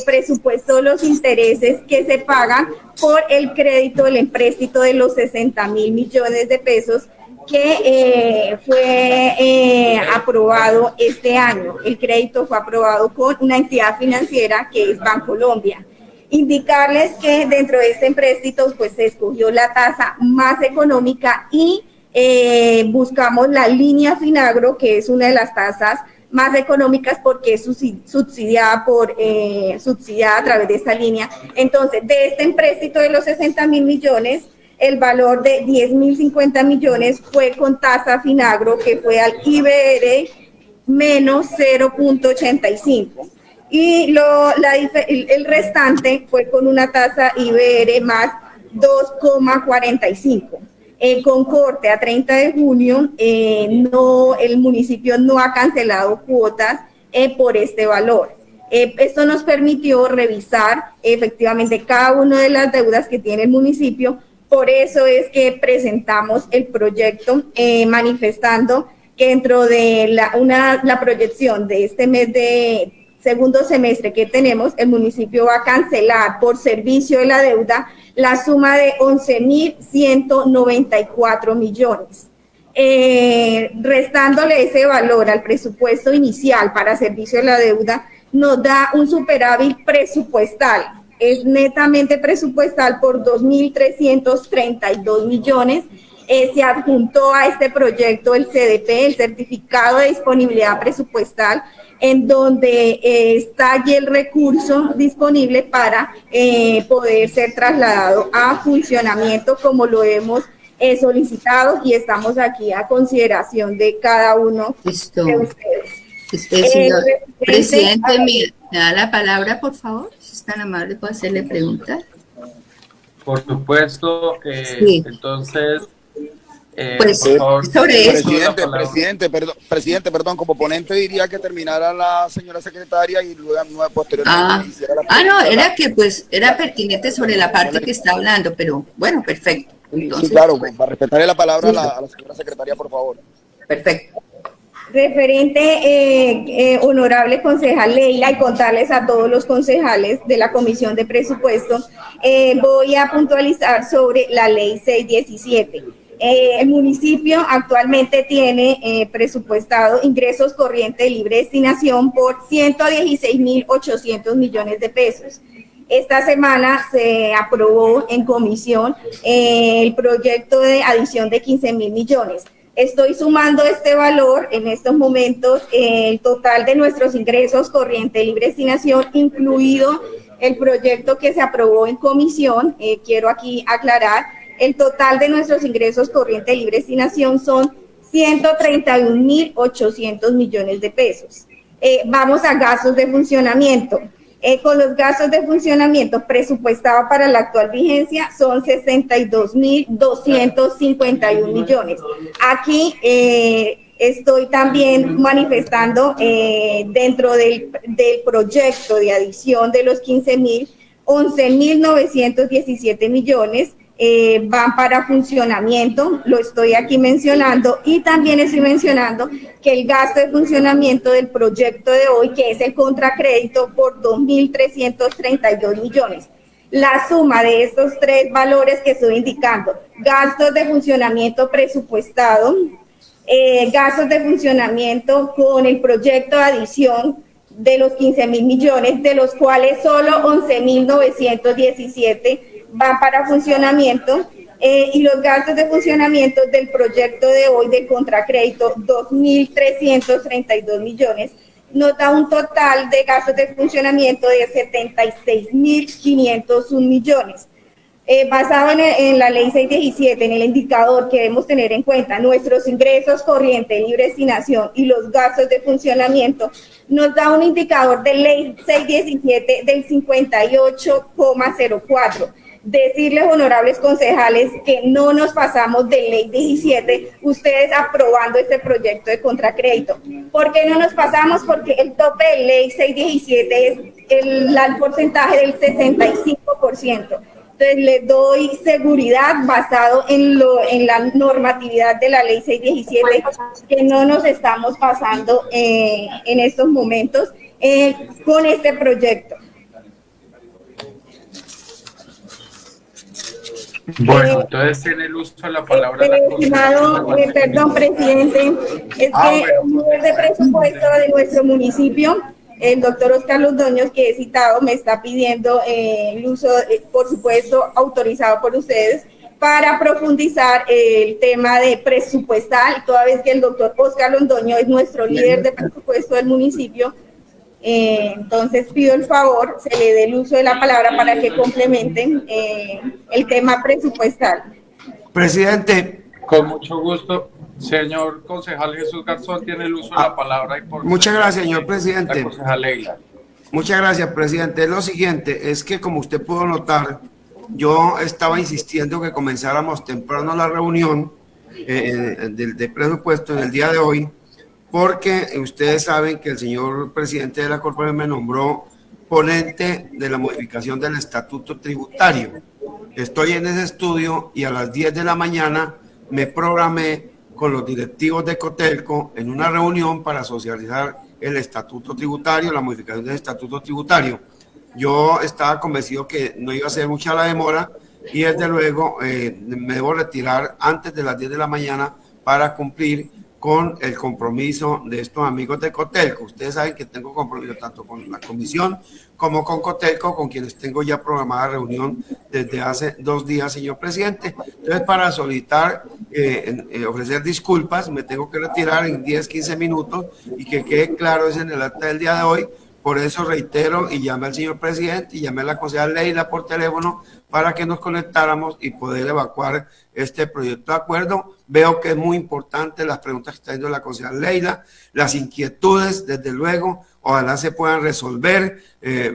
presupuestó los intereses que se pagan por el crédito del empréstito de los 60.000 millones de pesos que fue aprobado este año. El crédito fue aprobado con una entidad financiera que es Bancolombia. Indicarles que dentro de este empréstito pues se escogió la tasa más económica y buscamos la línea Finagro, que es una de las tasas más económicas porque es subsidiada a través de esta línea. Entonces, de este empréstito de los 60.000 millones, el valor de 10.050 millones fue con tasa Finagro, que fue al IBR menos 0.85. Y el restante fue con una tasa IBR más 2.45. Con corte a 30 de junio, el municipio no ha cancelado cuotas por este valor. Esto nos permitió revisar efectivamente cada una de las deudas que tiene el municipio. Por eso es que presentamos el proyecto manifestando que dentro de la proyección de este mes de segundo semestre que tenemos, el municipio va a cancelar por servicio de la deuda la suma de 11.194 millones. Restándole ese valor al presupuesto inicial para servicio de la deuda, nos da un superávit presupuestal. Es netamente presupuestal por 2.332 millones. Se adjuntó a este proyecto el CDP, el Certificado de Disponibilidad Presupuestal, en donde está allí el recurso disponible para poder ser trasladado a funcionamiento como lo hemos solicitado, y estamos aquí a consideración de cada uno de ustedes. Señor presidente, ¿me da la palabra, por favor? Si es tan amable, ¿puedo hacerle preguntas? Por supuesto. Sí. Entonces, pues, por favor, sobre eso. Presidente, perdón, como ponente diría que terminara la señora secretaria y luego posteriormente hiciera la pregunta. No, era que pues era pertinente sobre la parte que está hablando, pero bueno, perfecto. Entonces, sí, claro, para respetarle la palabra a la señora secretaria, por favor. Perfecto. Referente, honorable concejal Leila, y contarles a todos los concejales de la Comisión de Presupuestos, voy a puntualizar sobre la Ley 617. El municipio actualmente tiene presupuestado ingresos corrientes de libre destinación por 116.800 millones de pesos. Esta semana se aprobó en comisión el proyecto de adición de 15.000 millones. Estoy sumando este valor en estos momentos, el total de nuestros ingresos corrientes de libre destinación, incluido el proyecto que se aprobó en comisión. Quiero aquí aclarar, el total de nuestros ingresos corrientes de libre destinación son 131.800 millones de pesos. Vamos a gastos de funcionamiento. Con los gastos de funcionamiento presupuestados para la actual vigencia son 62.251 millones. Aquí estoy también manifestando dentro del proyecto de adición de los 15.000, 11.917 millones van para funcionamiento, lo estoy aquí mencionando, y también estoy mencionando que el gasto de funcionamiento del proyecto de hoy, que es el contracrédito por 2.332 millones. La suma de estos tres valores que estoy indicando, gastos de funcionamiento presupuestado, gastos de funcionamiento con el proyecto de adición de los 15.000 millones, de los cuales solo 11.917 van para funcionamiento, y los gastos de funcionamiento del proyecto de hoy de contracrédito, 2.332 millones, nos da un total de gastos de funcionamiento de 76.501 millones. Basado en la ley 617, en el indicador que debemos tener en cuenta, nuestros ingresos corrientes de libre destinación y los gastos de funcionamiento, nos da un indicador de ley 617 del 58,04. Decirles, honorables concejales, que no nos pasamos de ley 17, ustedes aprobando este proyecto de contracrédito. ¿Por qué no nos pasamos? Porque el tope de ley 617 es el porcentaje del 65%. Entonces, les doy seguridad basado en la normatividad de la ley 617, que no nos estamos pasando en estos momentos con este proyecto. Bueno, entonces tiene el uso de la palabra la estimado, perdón, presidente, es que el nivel de presupuesto de nuestro municipio, el doctor Oscar Londoño, que he citado, me está pidiendo el uso, por supuesto, autorizado por ustedes, para profundizar el tema de presupuestal, toda vez que el doctor Oscar Londoño es nuestro líder de presupuesto del municipio. Entonces pido el favor, se le dé el uso de la palabra para que complementen el tema presupuestal. Presidente. Con mucho gusto. Señor concejal Jesús Garzón tiene el uso de la palabra. Y por muchas gracias, señor presidente. La concejal Leila. Muchas gracias, presidente. Lo siguiente es que, como usted pudo notar, yo estaba insistiendo que comenzáramos temprano la reunión de presupuesto en el día de hoy, porque ustedes saben que el señor presidente de la corporación me nombró ponente de la modificación del estatuto tributario. Estoy en ese estudio y a las 10 de la mañana me programé con los directivos de Cotelco en una reunión para socializar el estatuto tributario, la modificación del estatuto tributario. Yo estaba convencido que no iba a ser mucha la demora y desde luego me debo retirar antes de las 10 de la mañana para cumplir con el compromiso de estos amigos de Cotelco. Ustedes saben que tengo compromiso tanto con la comisión como con Cotelco, con quienes tengo ya programada reunión desde hace 2 días, señor presidente. Entonces, para solicitar, ofrecer disculpas, me tengo que retirar en 10, 15 minutos y que quede claro eso en el acta del día de hoy. Por eso reitero y llamé al señor presidente y llamé a la concejal Leila por teléfono para que nos conectáramos y poder evacuar este proyecto de acuerdo. Veo que es muy importante las preguntas que está haciendo la concejal Leila, las inquietudes, desde luego, ojalá se puedan resolver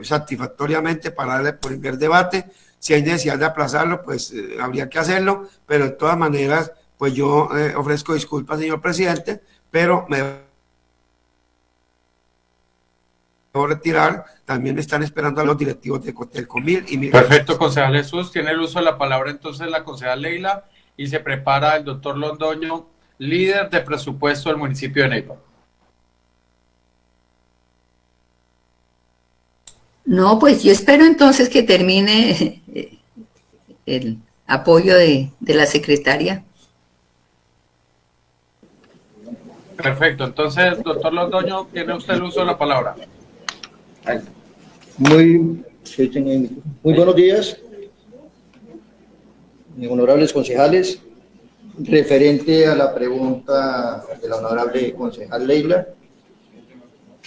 satisfactoriamente para darle por primer debate. Si hay necesidad de aplazarlo, pues habría que hacerlo, pero de todas maneras, pues yo ofrezco disculpas, señor presidente, pero me retirar, también me están esperando a los directivos de Cotelco. Mil Perfecto, concejal Jesús, tiene el uso de la palabra entonces la concejal Leila y se prepara el doctor Londoño, líder de presupuesto del municipio de Neiva. No, pues yo espero entonces que termine el apoyo de la secretaria. Perfecto, entonces, doctor Londoño, tiene usted el uso de la palabra. Muy buenos días, honorables concejales. Referente a la pregunta de la honorable concejal Leila,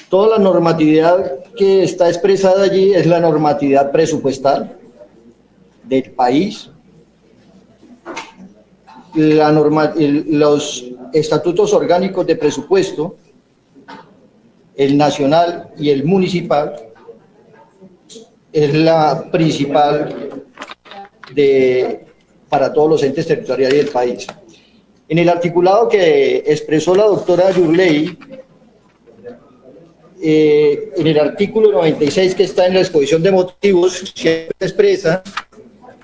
toda la normatividad que está expresada allí es la normatividad presupuestal del país. Los estatutos orgánicos de presupuesto, el nacional y el municipal, es la principal para todos los entes territoriales del país. En el articulado que expresó la doctora Yurley, en el artículo 96 que está en la exposición de motivos, se expresa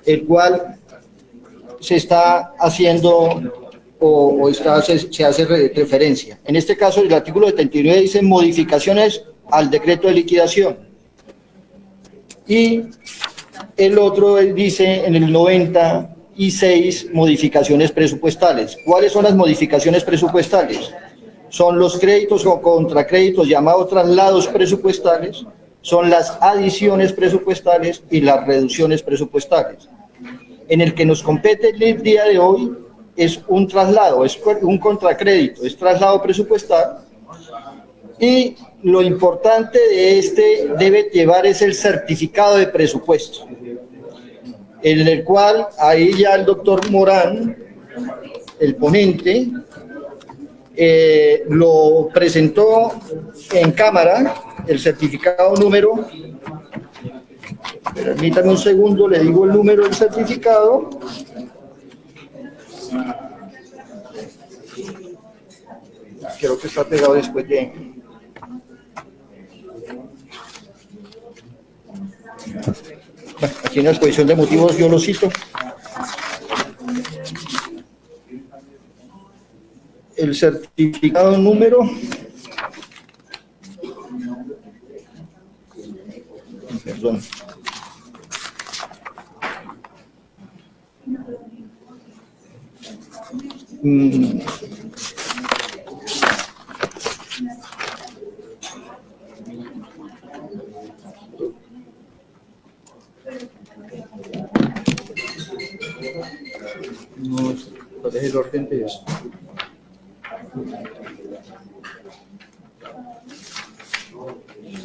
el cual se está haciendo se hace referencia. En este caso, el artículo 79 dice modificaciones al decreto de liquidación. Y el otro dice en el 96 modificaciones presupuestales. ¿Cuáles son las modificaciones presupuestales? Son los créditos o contracréditos llamados traslados presupuestales, son las adiciones presupuestales y las reducciones presupuestales. En el que nos compete el día de hoy es un traslado, es un contracrédito, es traslado presupuestal, y lo importante de este debe llevar es el certificado de presupuesto, en el cual ahí ya el doctor Morán, el ponente, lo presentó en cámara, el certificado número, permítame un segundo, le digo el número del certificado. Creo que está pegado después de... Bueno, aquí en la exposición de motivos yo lo cito. El certificado número... Perdón. ¿Cuál es el orden de esto?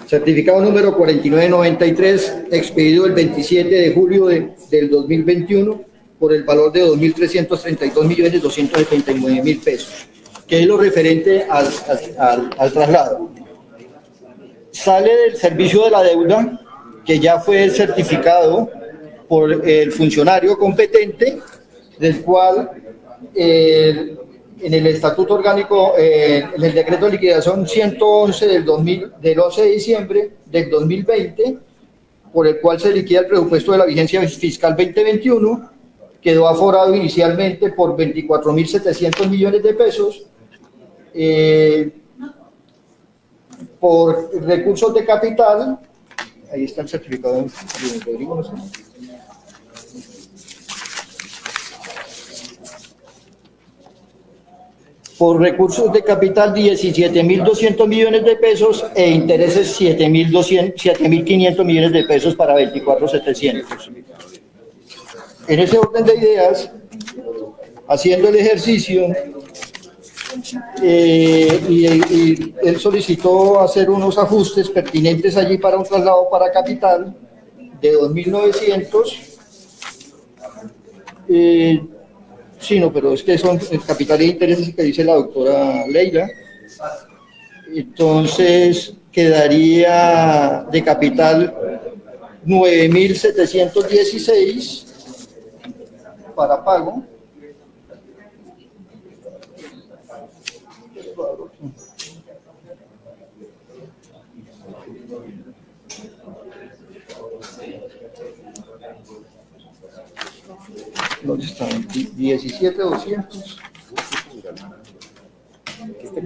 Certificado número 4993, expedido el 27 de julio del 2021 por el valor de 2.332.279.000 pesos, que es lo referente al traslado. Sale del servicio de la deuda, que ya fue certificado por el funcionario competente, del cual en el estatuto orgánico, en el decreto de liquidación 111 del 11 de diciembre del 2020, por el cual se liquida el presupuesto de la vigencia fiscal 2021, quedó aforado inicialmente por 24.700 millones de pesos, por recursos de capital. Ahí está el certificado de Rodrigo, no sé. Por recursos de capital 17.200 millones de pesos e intereses 7.500 millones de pesos para 24.700. En ese orden de ideas, haciendo el ejercicio, y él solicitó hacer unos ajustes pertinentes allí para un traslado para capital de 2.900. Sí, no, pero es que son el capital de intereses que dice la doctora Leila. Entonces, quedaría de capital 9.716 para pago. ¿Dónde están? 17.200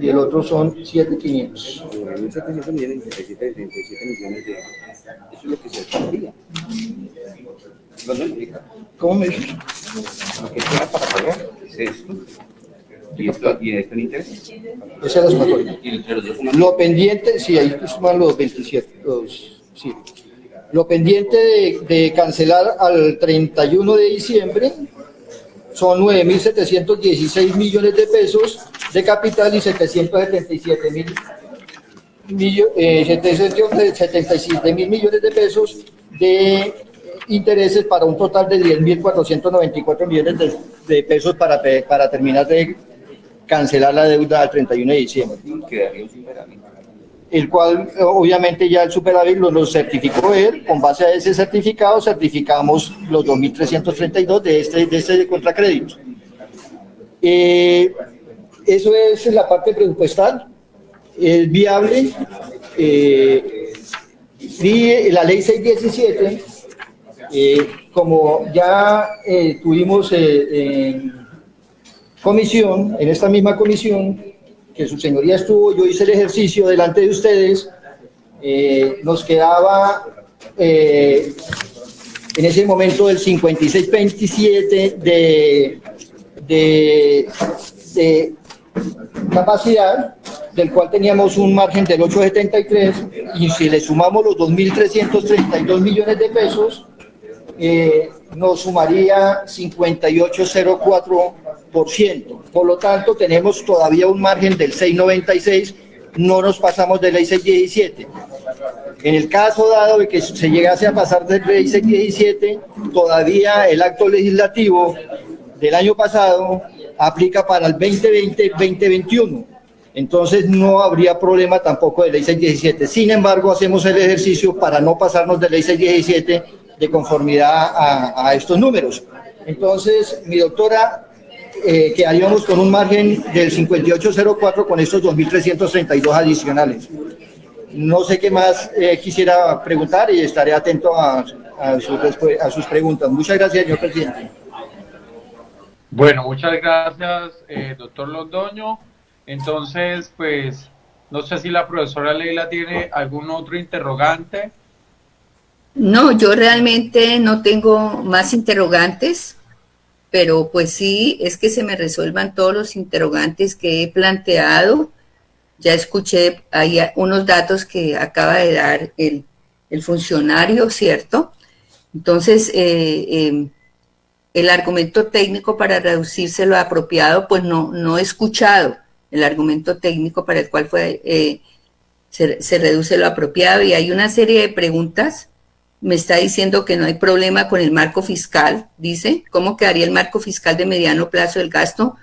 y el otro son 7.500. 1.700 millones, 37 millones de euros. Eso es lo que se pagaría. ¿Cómo me dices? Lo que queda para pagar es esto. ¿Y esto en interés? Esa es la sumatoria. Lo pendiente, sí, ahí suman los 27. Sí. Lo pendiente de cancelar al 31 de diciembre son 9.716 millones de pesos de capital y 777.000 millones de pesos de intereses, para un total de 10.494 millones de pesos para terminar de cancelar la deuda al 31 de diciembre. Quedaría un superávit. El cual obviamente ya el superávit lo certificó él. Con base a ese certificado certificamos los 2.332 de este contracrédito. Eso es la parte presupuestal, es viable. Y la ley 617, como ya tuvimos en comisión, en esta misma comisión, que su señoría estuvo, yo hice el ejercicio delante de ustedes, nos quedaba en ese momento el 56.27 de capacidad, del cual teníamos un margen del 8.73, y si le sumamos los 2.332 millones de pesos, nos sumaría 58.04%. Por lo tanto, tenemos todavía un margen del 6.96, no nos pasamos de ley 617. En el caso dado de que se llegase a pasar de ley 617, todavía el acto legislativo del año pasado aplica para el 2020-2021. Entonces no habría problema tampoco de ley 617. Sin embargo, hacemos el ejercicio para no pasarnos de ley 617 de conformidad a estos números. Entonces, mi doctora, quedaríamos con un margen del 58.04 con estos 2.332 adicionales. No sé qué más quisiera preguntar y estaré atento a sus preguntas. Muchas gracias, señor presidente. Bueno, muchas gracias, doctor Londoño. Entonces, pues, no sé si la profesora Leila tiene algún otro interrogante. No, yo realmente no tengo más interrogantes, pero pues sí, es que se me resuelvan todos los interrogantes que he planteado. Ya escuché ahí unos datos que acaba de dar el funcionario, ¿cierto? Entonces, el argumento técnico para reducirse lo apropiado, pues no he escuchado el argumento técnico para el cual se reduce lo apropiado, y hay una serie de preguntas. Me está diciendo que no hay problema con el marco fiscal, dice, ¿cómo quedaría el marco fiscal de mediano plazo del gasto?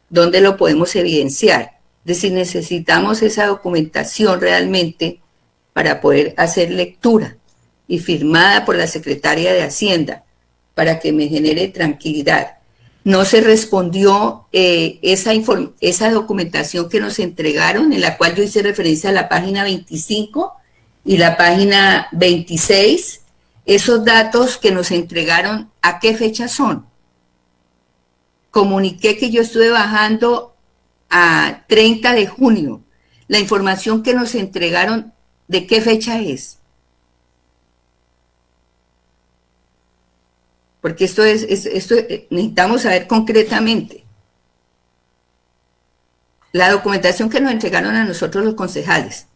¿Dónde lo podemos evidenciar? Es decir, necesitamos esa documentación realmente para poder hacer lectura y firmada por la secretaria de Hacienda para que me genere tranquilidad. No se respondió esa documentación que nos entregaron, en la cual yo hice referencia a la página 25 y la página 26. Esos datos que nos entregaron, ¿a qué fecha son? Comuniqué que yo estuve bajando a 30 de junio. La información que nos entregaron, ¿de qué fecha es? Porque esto necesitamos saber concretamente. La documentación que nos entregaron a nosotros los concejales.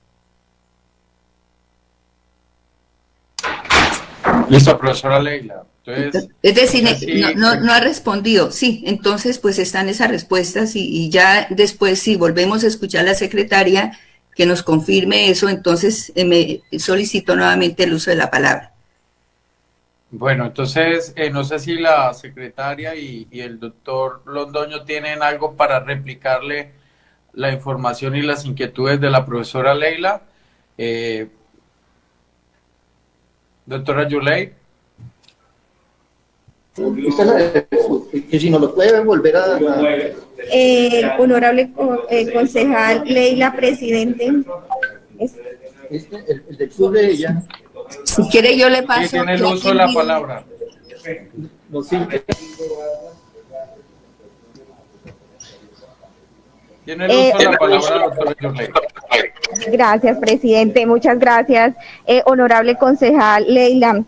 Listo, profesora Leila. Entonces, es decir, sí, no ha respondido. Sí, entonces pues están esas respuestas y ya después si volvemos a escuchar a la secretaria que nos confirme eso, entonces me solicito nuevamente el uso de la palabra. Bueno, entonces no sé si la secretaria y el doctor Londoño tienen algo para replicarle la información y las inquietudes de la profesora Leila. Doctora Yuley. Que si no lo puede volver a... Honorable concejal Leila, presidente. El del sur de ella. Si quiere yo le paso. Sí, tiene el uso de la palabra. No, sí. Tiene el uso de la palabra, doctora Yuley. Gracias, presidente. Muchas gracias, honorable concejal Leila.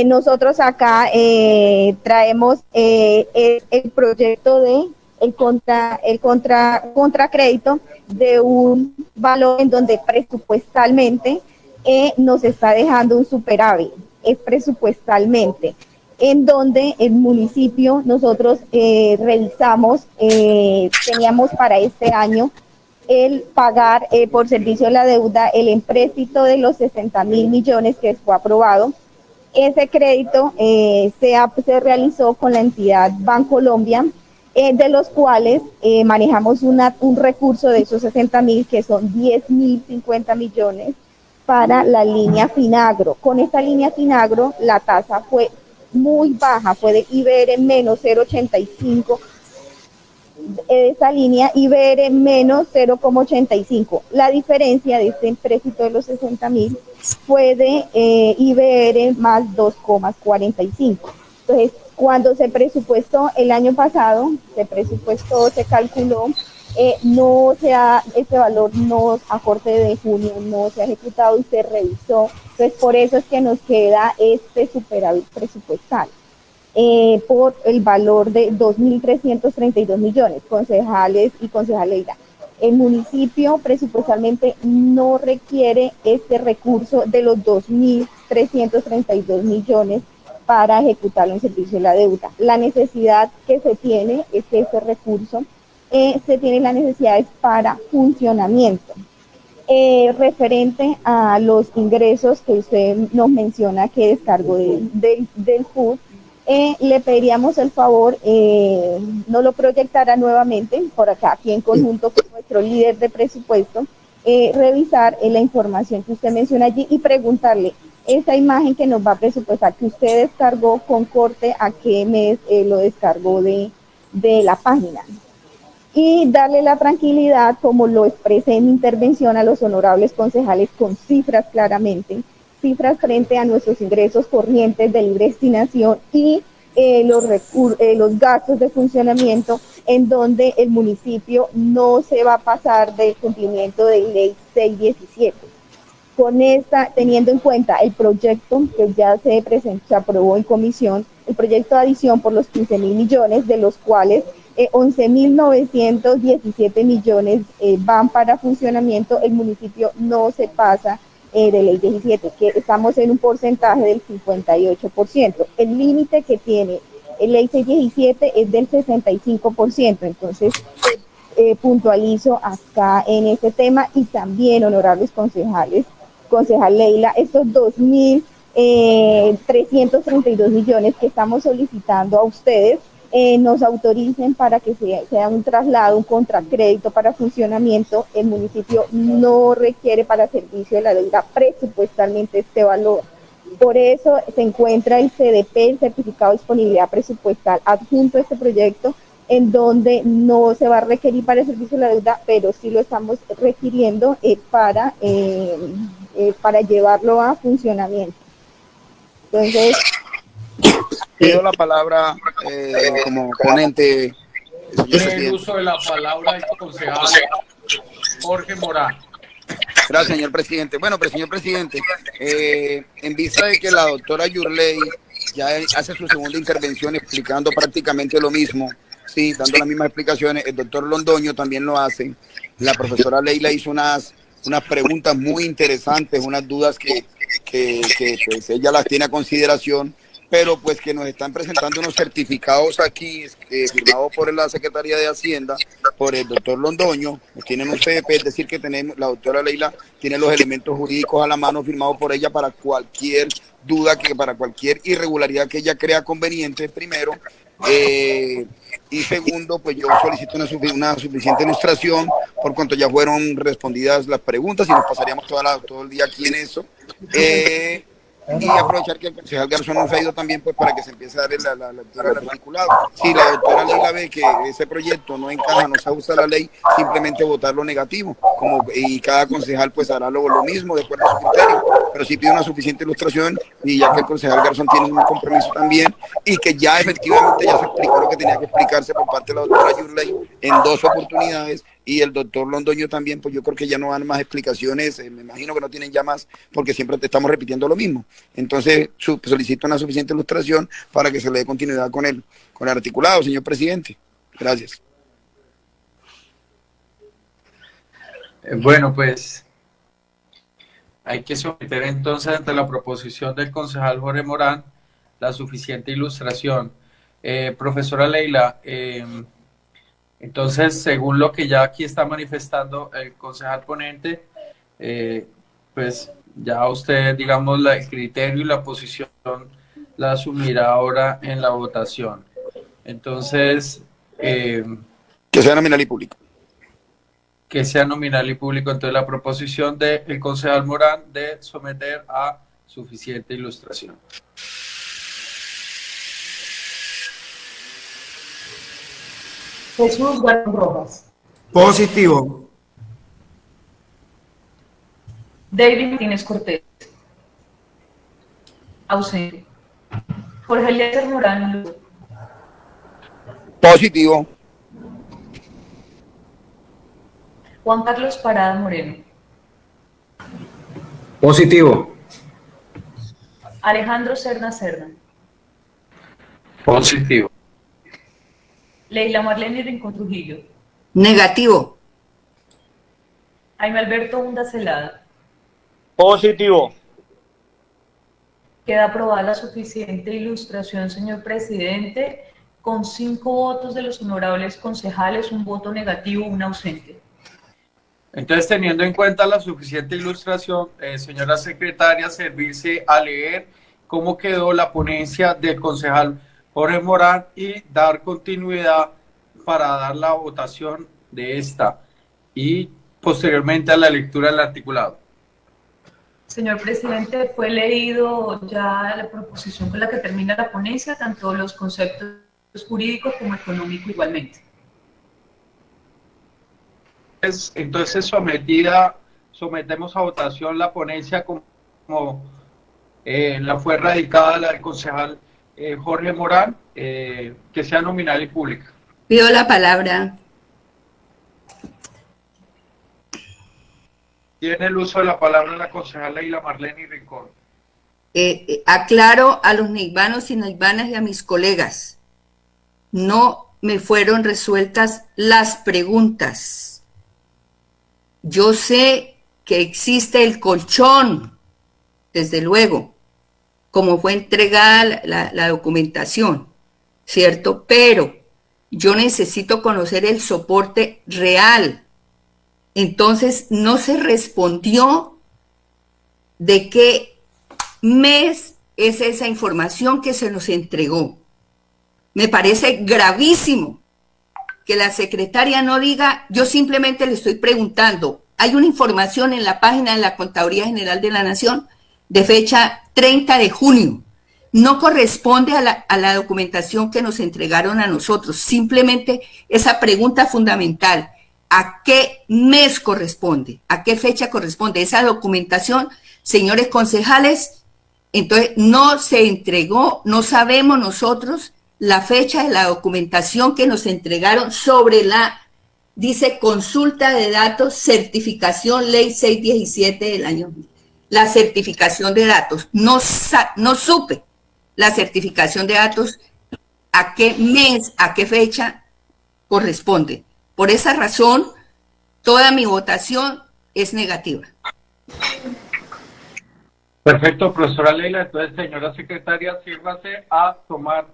Nosotros acá traemos el proyecto de el contracrédito de un valor en donde presupuestalmente nos está dejando un superávit, es presupuestalmente, en donde el municipio, nosotros revisamos, teníamos para este año el pagar por servicio de la deuda el empréstito de los 60.000 millones que fue aprobado. Ese crédito se realizó con la entidad Bancolombia, de los cuales manejamos un recurso de esos 60.000, que son 10.050 millones, para la línea Finagro. Con esta línea Finagro la tasa fue muy baja, fue de IBR menos 0.85, esa línea IBR menos 0,85. La diferencia de este empréstito de los 60.000 fue de IBR más 2,45. Entonces, cuando se presupuestó el año pasado, se calculó, ese valor no, a corte de junio, no se ha ejecutado y se revisó. Entonces, por eso es que nos queda este superávit presupuestal. Por el valor de 2.332 millones, concejales y concejales. El municipio presupuestalmente no requiere este recurso de los 2.332 millones para ejecutarlo en servicio de la deuda. La necesidad que se tiene es que ese recurso se tiene las necesidades para funcionamiento. Referente a los ingresos que usted nos menciona que descargó del FUD, le pediríamos el favor, no lo proyectara nuevamente por acá, aquí en conjunto con nuestro líder de presupuesto, revisar la información que usted menciona allí y preguntarle, esa imagen que nos va a presupuestar, que usted descargó con corte, ¿a qué mes lo descargó de la página? Y darle la tranquilidad, como lo expresé en mi intervención, a los honorables concejales con cifras claramente, cifras frente a nuestros ingresos corrientes de libre destinación y los gastos de funcionamiento, en donde el municipio no se va a pasar del cumplimiento de ley 617. con esta, teniendo en cuenta el proyecto que ya se aprobó en comisión, el proyecto de adición por los 15.000 millones, de los cuales 11.917 millones van para funcionamiento, el municipio no se pasa de ley 17, que estamos en un porcentaje del 58%. El límite que tiene ley 617 es del 65%, entonces puntualizo acá en este tema. Y también, honorables concejales, concejal Leila, estos 2.332 millones que estamos solicitando a ustedes, nos autoricen para que sea un traslado, un contracrédito para funcionamiento. El municipio no requiere para servicio de la deuda presupuestalmente este valor. Por eso se encuentra el CDP, el Certificado de Disponibilidad Presupuestal, adjunto a este proyecto, en donde no se va a requerir para el servicio de la deuda, pero sí lo estamos requiriendo para llevarlo a funcionamiento. Entonces, pido la palabra como ponente, señor El presidente. uso de la palabra del concejal Jorge Morán. Gracias, señor presidente. Bueno, pues, señor presidente, en vista de que la doctora Yurley ya hace su segunda intervención explicando prácticamente lo mismo, sí, dando las mismas explicaciones, el doctor Londoño también lo hace. La profesora Leila hizo unas preguntas muy interesantes, unas dudas que pues, ella las tiene a consideración, pero pues que nos están presentando unos certificados aquí firmados por la Secretaría de Hacienda, por el doctor Londoño, tienen un CDP, es decir que tenemos, la doctora Leila tiene los elementos jurídicos a la mano firmados por ella para cualquier duda, para cualquier irregularidad que ella crea conveniente, primero. Y segundo, pues yo solicito una suficiente ilustración por cuanto ya fueron respondidas las preguntas y nos pasaríamos todo el día aquí en eso. Y aprovechar que el concejal Garzón nos ha ido también pues para que se empiece a dar la lectura del articulado. Si la doctora Leila ve que ese proyecto no encaja, no se ajusta a la ley, simplemente votar lo negativo, y cada concejal pues hará lo mismo de acuerdo a su criterio, pero sí pide una suficiente ilustración, y ya que el concejal Garzón tiene un compromiso también, y que ya efectivamente ya se explicó lo que tenía que explicarse por parte de la doctora Yurley en 2 oportunidades, y el doctor Londoño también, pues yo creo que ya no dan más explicaciones, me imagino que no tienen ya más, porque siempre te estamos repitiendo lo mismo. Entonces solicito una suficiente ilustración para que se le dé continuidad con el articulado, señor presidente. Gracias. Bueno, pues hay que someter entonces ante la proposición del concejal Jorge Morán la suficiente ilustración. Profesora Leila, entonces, según lo que ya aquí está manifestando el concejal ponente, pues ya usted, digamos, el criterio y la posición la asumirá ahora en la votación. Entonces, que sea nominal y público. Que sea nominal y público. Entonces, la proposición del concejal Morán de someter a suficiente ilustración. Jesús Guarón Rojas. Positivo. David Martínez Cortés. Ausente. Jorge Eliezer Morán Lugo. Positivo. Juan Carlos Parada Moreno. Positivo. Alejandro Serna Cerda. Positivo. Leila Marlene Rincón Trujillo. Negativo. Jaime Alberto Hunda Celada. Positivo. Queda aprobada la suficiente ilustración, señor presidente, con 5 votos de los honorables concejales, un voto negativo, un ausente. Entonces, teniendo en cuenta la suficiente ilustración, señora secretaria, servirse a leer cómo quedó la ponencia del concejal Jorge Morán y dar continuidad para dar la votación de esta y posteriormente a la lectura del articulado. Señor presidente, fue leído ya la proposición con la que termina la ponencia, tanto los conceptos jurídicos como económicos igualmente. Entonces sometemos a votación la ponencia como la fue radicada la del concejal Jorge Morán, que sea nominal y pública. Pido la palabra. Tiene el uso de la palabra la concejal Leila Marlene Rincón. Aclaro a los neivanos y neivanas y a mis colegas, no me fueron resueltas las preguntas. Yo sé que existe el colchón, desde luego, como fue entregada la documentación, ¿cierto? Pero yo necesito conocer el soporte real. Entonces, no se respondió de qué mes es esa información que se nos entregó. Me parece gravísimo que la secretaria no diga, yo simplemente le estoy preguntando, hay una información en la página de la Contaduría General de la Nación de fecha 30 de junio. No corresponde a la documentación que nos entregaron a nosotros. Simplemente esa pregunta fundamental, ¿a qué mes corresponde? ¿A qué fecha corresponde esa documentación, señores concejales? Entonces, no se entregó, no sabemos nosotros la fecha de la documentación que nos entregaron sobre dice consulta de datos, certificación ley 617 del año. La certificación de datos. No supe la certificación de datos, a qué mes, a qué fecha corresponde. Por esa razón, toda mi votación es negativa. Perfecto, profesora Leila. Entonces, señora secretaria, sírvase a tomar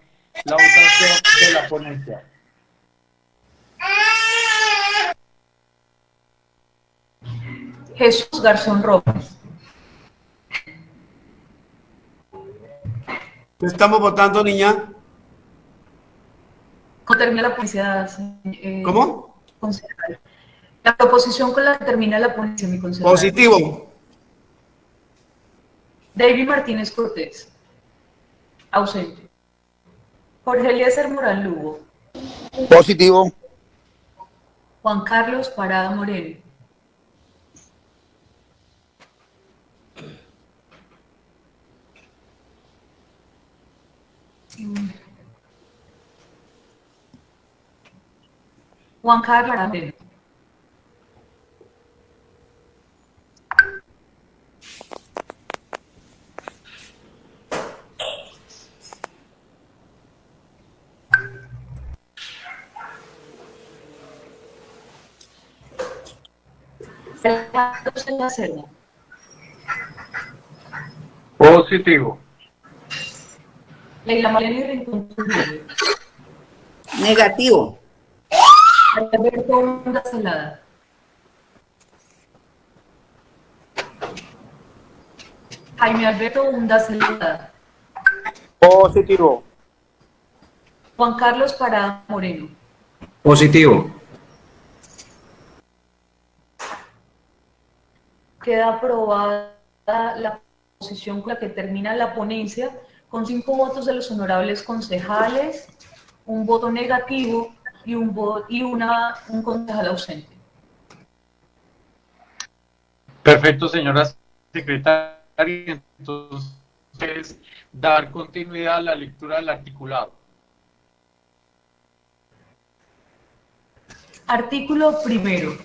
la votación de la ponencia. Jesús Garzón Rojas. ¿Qué estamos votando, niña? Termina la ponencia. ¿Cómo? Concejal. La proposición con la que termina la ponencia, mi concejal. Positivo. David Martínez Cortés. Ausente. Jorge Eliezer Morán Lugo. Positivo. Juan Carlos Parada Moreno. Juan Carlos Parada Moreno. Positivo. Leila Marlene Rincón. Negativo. Alberto Hunda Celada. Jaime Alberto Hunda Celada. Positivo. Juan Carlos Parada Moreno. Positivo. Queda aprobada la posición con la que termina la ponencia, con 5 votos de los honorables concejales, un voto negativo y un concejal ausente. Perfecto, señora secretaria. Entonces, dar continuidad a la lectura del articulado. Artículo primero.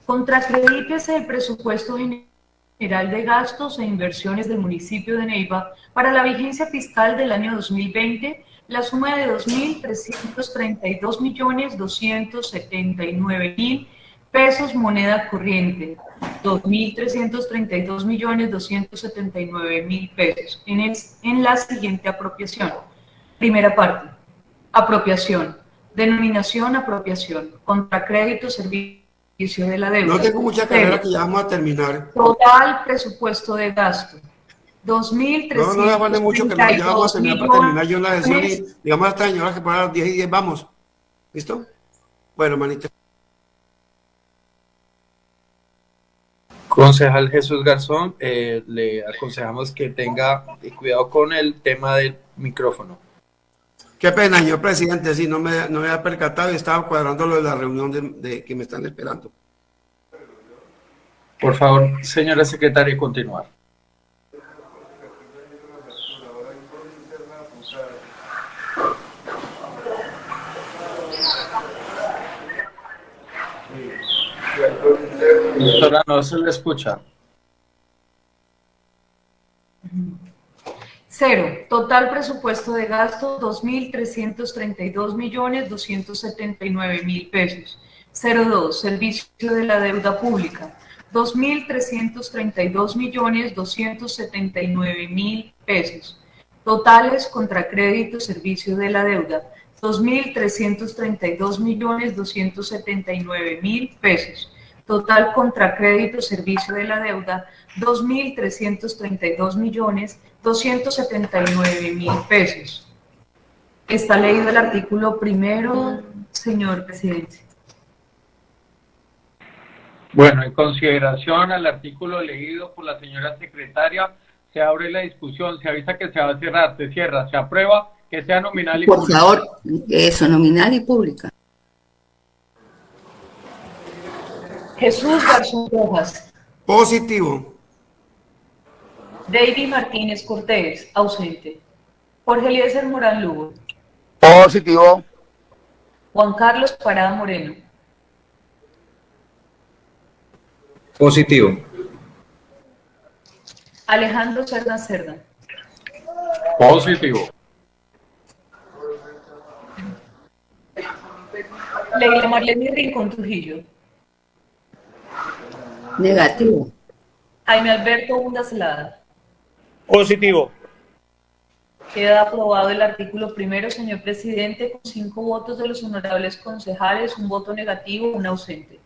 Contracredítese el presupuesto general de gastos e inversiones del municipio de Neiva para la vigencia fiscal del año 2020, la suma de 2.332.279.000 pesos moneda corriente, 2.332.279.000 pesos en la siguiente apropiación. Primera parte. Apropiación. Denominación apropiación. Contracrédito servicio de la deuda. No tengo mucha carrera que ya vamos a terminar. Total presupuesto de gasto. 2.300. No le vale mucho que ya vamos a terminar yo en la sesión y digamos a esta señora que para las 10 y 10 vamos. ¿Listo? Bueno, manita. Concejal Jesús Garzón, le aconsejamos que tenga cuidado con el tema del micrófono. Qué pena, señor presidente, sí, no me había percatado y estaba cuadrando lo de la reunión de que me están esperando. Por favor, señora secretaria, continuar. Doctora, no se le escucha. 0. Total presupuesto de gasto, 2.332.279.000 pesos. 02. Servicio de la deuda pública, 2.332.279.000 pesos. Totales contra crédito servicio de la deuda, 2.332.279.000 pesos. Total contra crédito servicio de la deuda, 2.332.279.000 pesos. Está leído el artículo primero, señor presidente. Bueno, en consideración al artículo leído por la señora secretaria, se abre la discusión, se avisa que se va a cerrar, se cierra, se aprueba, que sea nominal y Por pública. favor, eso, nominal y pública. Jesús Garzón Rojas. Positivo. David Martínez Cortés, ausente. Jorge Eliezer Morán Lugo. Positivo. Juan Carlos Parada Moreno. Positivo. Alejandro Cerda Cerda. Positivo. Leila Marlene Rincón Trujillo. Negativo. Jaime Alberto Hunda Celada. Positivo. Queda aprobado el artículo primero, señor presidente, con 5 votos de los honorables concejales, un voto negativo, un ausente.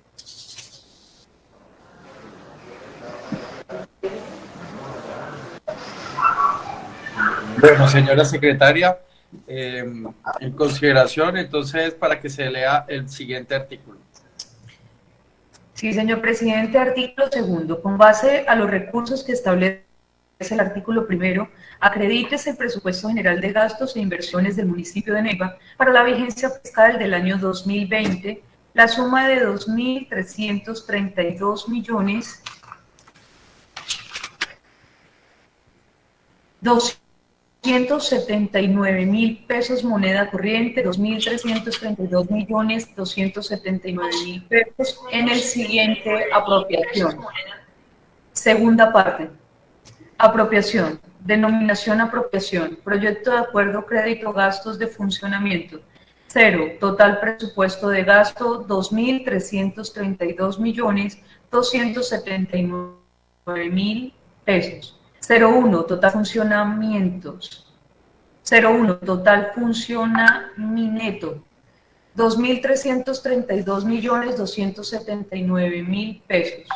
Bueno, señora secretaria, en consideración, entonces, para que se lea el siguiente artículo. Sí, señor presidente, artículo segundo. Con base a los recursos que establece el artículo primero, acredítese el presupuesto general de gastos e inversiones del municipio de Neiva para la vigencia fiscal del año 2020, la suma de 2.332 millones 279.000 pesos moneda corriente, 2.332.279.000 pesos en el siguiente apropiación. Segunda parte. Apropiación. Denominación apropiación. Proyecto de acuerdo crédito gastos de funcionamiento. 0. Total presupuesto de gasto 2.332.279.000 pesos. 01. Total funcionamientos. 01. Total funcionamiento. 2.332.279.000 pesos.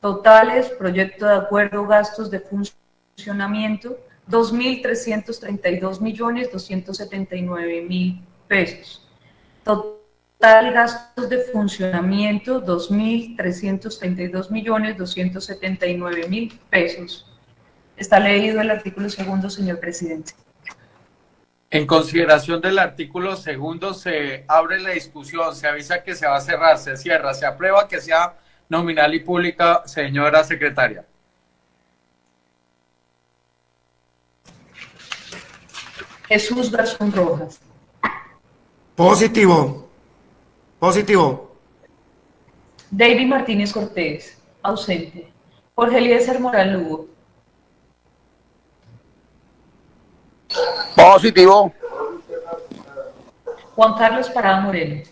Totales, proyecto de acuerdo, gastos de funcionamiento, 2.332.279.000 pesos. Total gastos de funcionamiento, 2.332.279.000 pesos. Está leído el artículo segundo, señor presidente. En consideración del artículo segundo, se abre la discusión, se avisa que se va a cerrar, se cierra, se aprueba que sea nominal y pública, señora secretaria. Jesús Garzón Rojas. Positivo. Positivo. David Martínez Cortés, ausente. Jorge Eliezer Morán Lugo. Positivo. Juan Carlos Parada Moreno.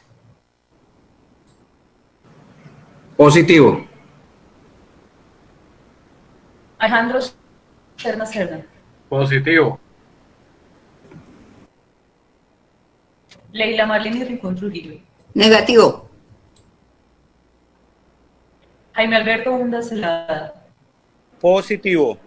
Positivo. Alejandro Cerda Cerda. Positivo. Leila Marlene Rincón Trujillo. Negativo. Jaime Alberto Hunda Celada. Positivo.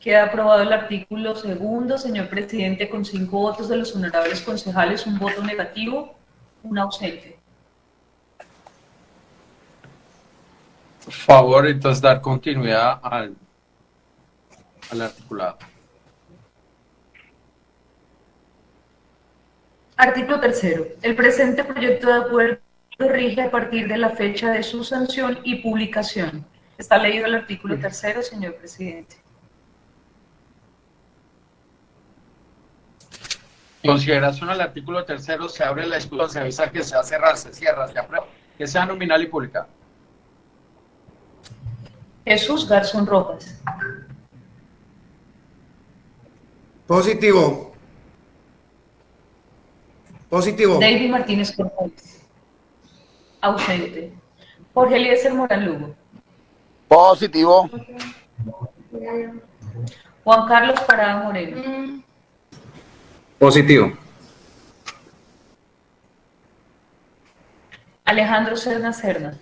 Queda aprobado el artículo segundo, señor presidente, con 5 votos de los honorables concejales, un voto negativo, un ausente. Por favor, entonces, dar continuidad al articulado. Artículo tercero. El presente proyecto de acuerdo rige a partir de la fecha de su sanción y publicación. Está leído el artículo tercero, señor presidente. En consideración al artículo tercero, se abre la discusión, se avisa que se va a cerrar, se cierra, se aprueba, que sea nominal y pública. Jesús Garzón Rojas. Positivo. Positivo. David Martínez Cortés. Ausente. Jorge Eliezer Morán Lugo. Positivo. Juan Carlos Parada Moreno. Positivo. Alejandro Serna Serna.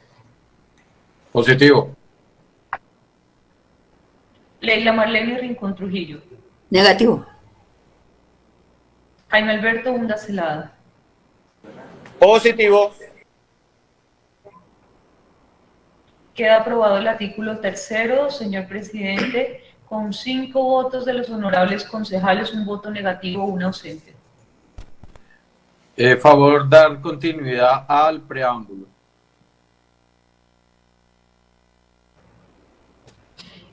Positivo. Leila Marlene Rincón Trujillo. Negativo. Jaime Alberto Hunda Celada. Positivo. Queda aprobado el artículo 3º, señor presidente, con 5 votos de los honorables concejales, un voto negativo, un ausente. Favor dar continuidad al preámbulo.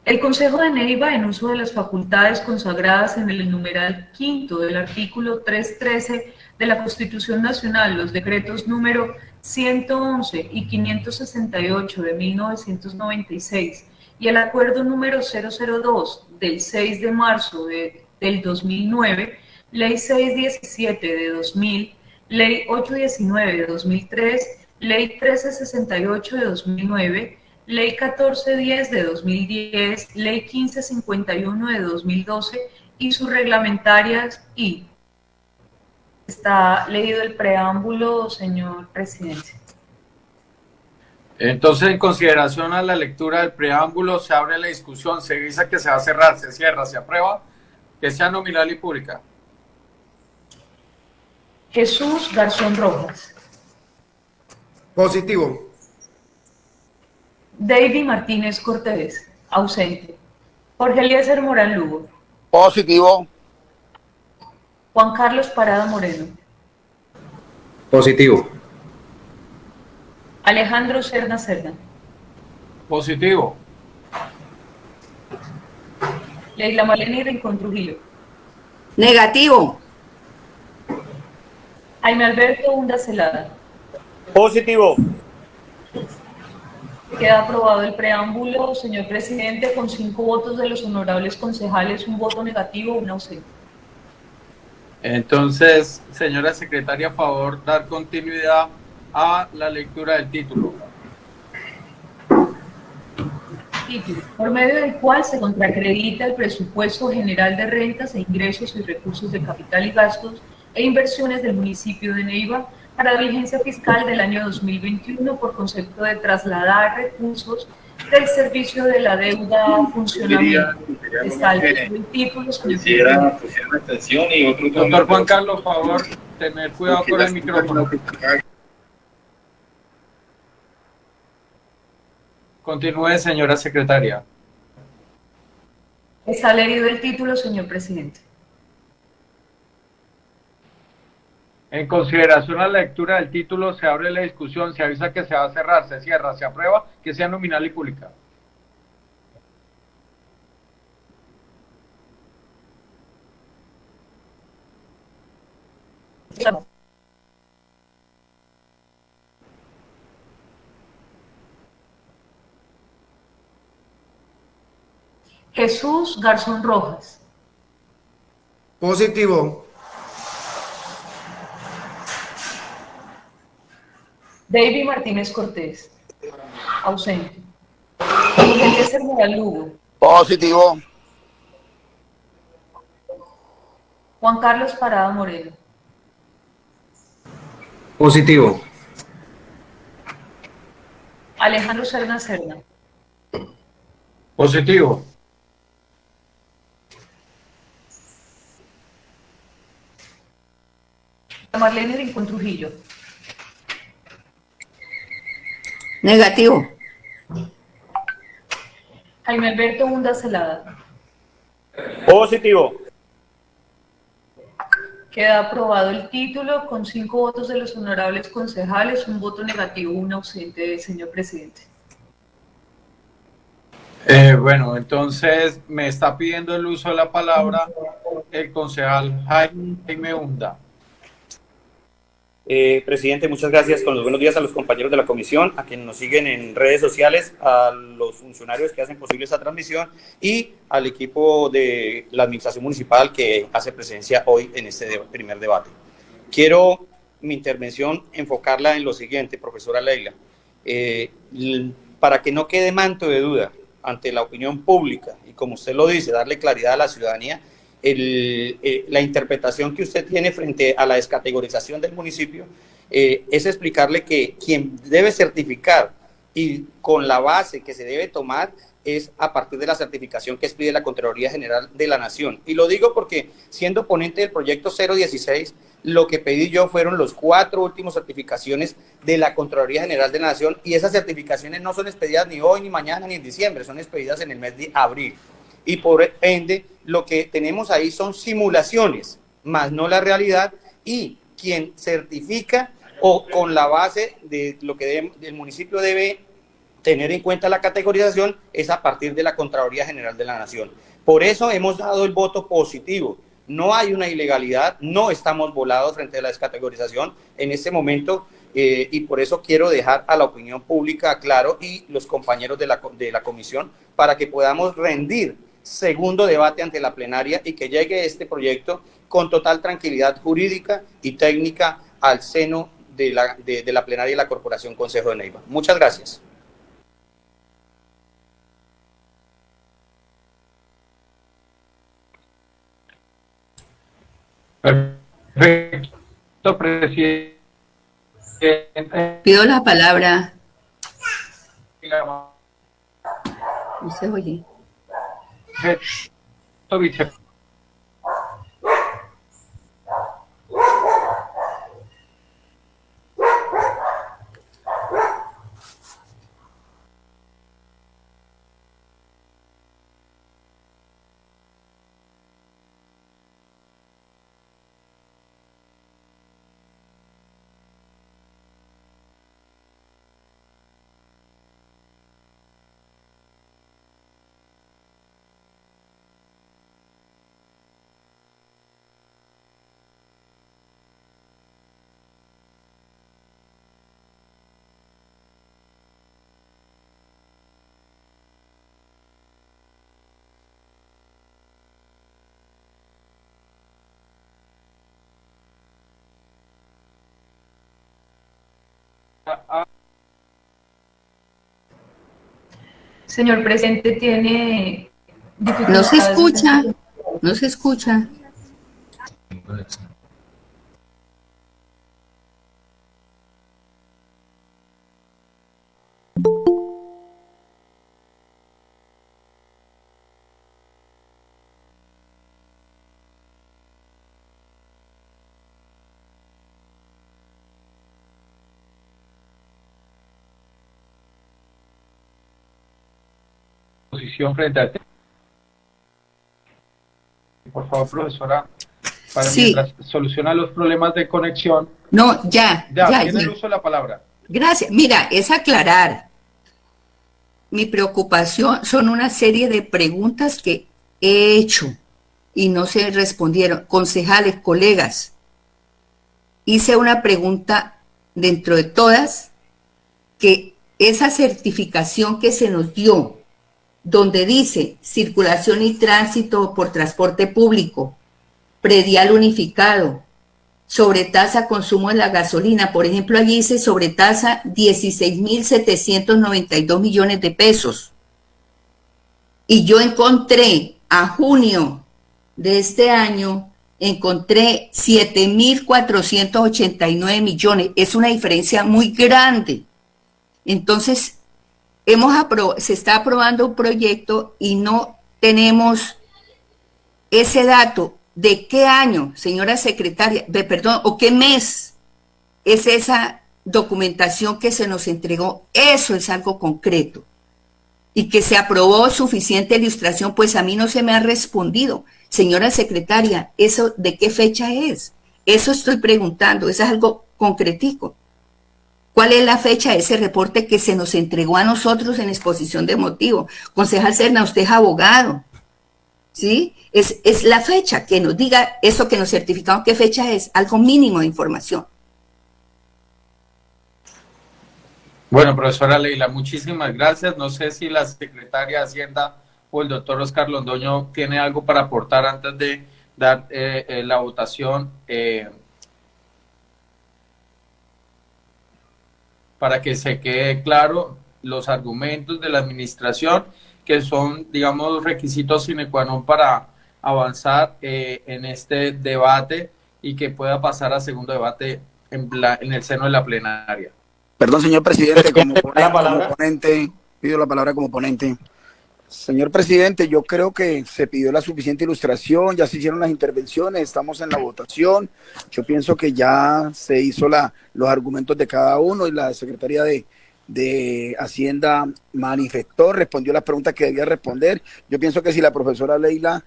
El Consejo de Neiva, en uso de las facultades consagradas en el numeral 5º del artículo 313 de la Constitución Nacional, los decretos número 111 y 568 de 1996 y el acuerdo número 002 del 6 de marzo del 2009, ley 617 de 2000, ley 819 de 2003, ley 1368 de 2009, ley 1410 de 2010, ley 1551 de 2012 y sus reglamentarias y... Está leído el preámbulo, señor presidente. Entonces, en consideración a la lectura del preámbulo, se abre la discusión, se dice que se va a cerrar, se cierra, se aprueba, que sea nominal y pública. Jesús Garzón Rojas. Positivo. David Martínez Cortés, ausente. Jorge Eliezer Morán Lugo. Positivo. Juan Carlos Parada Moreno. Positivo. Alejandro Serna Serna. Positivo. Leila Marlene Rincón Trujillo. Negativo. Jaime Alberto Hunda Celada. Positivo. Queda aprobado el preámbulo, señor presidente, con 5 votos de los honorables concejales, un voto negativo, un ausente. Entonces, señora secretaria, a favor, dar continuidad a la lectura del título. Título, por medio del cual se contracredita el presupuesto general de rentas e ingresos y recursos de capital y gastos e inversiones del municipio de Neiva para la vigencia fiscal del año 2021 por concepto de trasladar recursos del servicio de la deuda a funcionamiento. Está el título, señor. Doctor Juan Carlos, por favor, tener cuidado con el micrófono. Continúe, señora secretaria. Está leído el título, señor presidente. En consideración a la lectura del título, se abre la discusión, se avisa que se va a cerrar, se cierra, se aprueba, que sea nominal y pública. Jesús Garzón Rojas. Positivo. David Martínez Cortés. Ausente. Jorge Eliezer Morán Lugo. Positivo. Juan Carlos Parada Moreno. Positivo. Alejandro Serna Serna. Positivo. Marlene Rincón Trujillo. Negativo. Jaime Alberto Hunda Celada. Positivo. Queda aprobado el título con 5 votos de los honorables concejales, un voto negativo, un ausente, señor presidente. Bueno, entonces me está pidiendo el uso de la palabra el concejal Jaime Hunda. Presidente, muchas gracias. Con los buenos días a los compañeros de la comisión, a quienes nos siguen en redes sociales, a los funcionarios que hacen posible esta transmisión y al equipo de la administración municipal que hace presencia hoy en este primer debate. Quiero mi intervención enfocarla en lo siguiente, profesora Leila, para que no quede manto de duda ante la opinión pública y, como usted lo dice, darle claridad a la ciudadanía. La interpretación que usted tiene frente a la descategorización del municipio es explicarle que quien debe certificar y con la base que se debe tomar es a partir de la certificación que expide la Contraloría General de la Nación. Y lo digo porque, siendo ponente del proyecto 016, lo que pedí yo fueron los 4 últimos certificaciones de la Contraloría General de la Nación, y esas certificaciones no son expedidas ni hoy, ni mañana, ni en diciembre, son expedidas en el mes de abril. Y por ende, lo que tenemos ahí son simulaciones, más no la realidad, y quien certifica o con la base de lo que el municipio debe tener en cuenta la categorización es a partir de la Contraloría General de la Nación. Por eso hemos dado el voto positivo. No hay una ilegalidad, no estamos volados frente a la descategorización en este momento, y por eso quiero dejar a la opinión pública claro y los compañeros de la comisión para que podamos rendir segundo debate ante la plenaria y que llegue este proyecto con total tranquilidad jurídica y técnica al seno de la plenaria de la Corporación Consejo de Neiva. Muchas gracias. Perfecto, presidente. Pido la palabra. No se oye. Señor presidente, tiene dificultades. No se escucha, no se escucha. Posición frente a... Por favor, profesora, para Sí. mientras soluciona los problemas de conexión. No, ya. Tiene el uso de la palabra. Gracias. Mira, es aclarar. Mi preocupación son una serie de preguntas que he hecho y no se respondieron. Concejales, colegas, hice una pregunta dentro de todas, que esa certificación que se nos dio, donde dice circulación y tránsito por transporte público, predial unificado, sobretasa consumo de la gasolina, por ejemplo, allí dice sobretasa 16.792 millones de pesos. Y yo encontré a junio de este año, encontré 7.489 millones. Es una diferencia muy grande. Entonces, se está aprobando un proyecto y no tenemos ese dato de qué año, señora secretaria, o qué mes es esa documentación que se nos entregó. Eso es algo concreto. Y que se aprobó suficiente ilustración, pues a mí no se me ha respondido. Señora secretaria, ¿eso de qué fecha es? Eso estoy preguntando, eso es algo concretico. ¿Cuál es la fecha de ese reporte que se nos entregó a nosotros en exposición de motivo? Concejal Serna, usted es abogado, ¿sí? Es la fecha, que nos diga eso que nos certificamos, qué fecha es, algo mínimo de información. Bueno, profesora Leila, muchísimas gracias. No sé si la secretaria de Hacienda o el doctor Oscar Londoño tiene algo para aportar antes de dar la votación, para que se quede claro los argumentos de la administración, que son, digamos, requisitos sine qua non para avanzar en este debate y que pueda pasar a segundo debate en el seno de la plenaria. Perdón, señor presidente, como ponente, pido la palabra como ponente. Señor presidente, yo creo que se pidió la suficiente ilustración, ya se hicieron las intervenciones, estamos en la votación. Yo pienso que ya se hizo los argumentos de cada uno y la Secretaría de Hacienda manifestó, respondió las preguntas que debía responder. Yo pienso que si la profesora Leila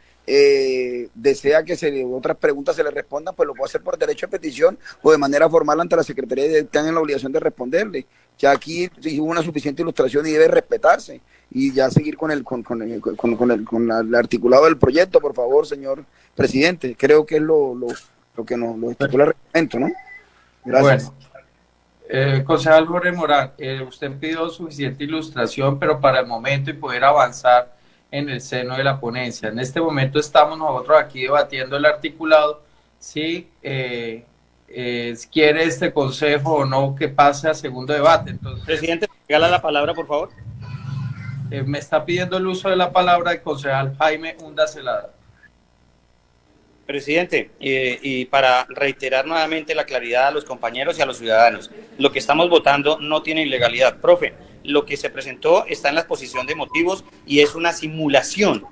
desea que otras preguntas se le respondan, pues lo puede hacer por derecho de petición o de manera formal ante la Secretaría y tengan la obligación de responderle. Ya aquí hubo una suficiente ilustración y debe respetarse y ya seguir con el articulado del proyecto, por favor, señor presidente. Creo que es lo que nos estipula el reglamento, ¿no? Gracias. Bueno, concejal Jorge Morán, usted pidió suficiente ilustración, pero para el momento y poder avanzar en el seno de la ponencia. En este momento estamos nosotros aquí debatiendo el articulado, si quiere este consejo o no que pase a segundo debate. Entonces, presidente, regala la palabra, por favor. Me está pidiendo el uso de la palabra el concejal Jaime Hunda Celada. Presidente, y para reiterar nuevamente la claridad a los compañeros y a los ciudadanos, lo que estamos votando no tiene ilegalidad. Profe, lo que se presentó está en la exposición de motivos y es una simulación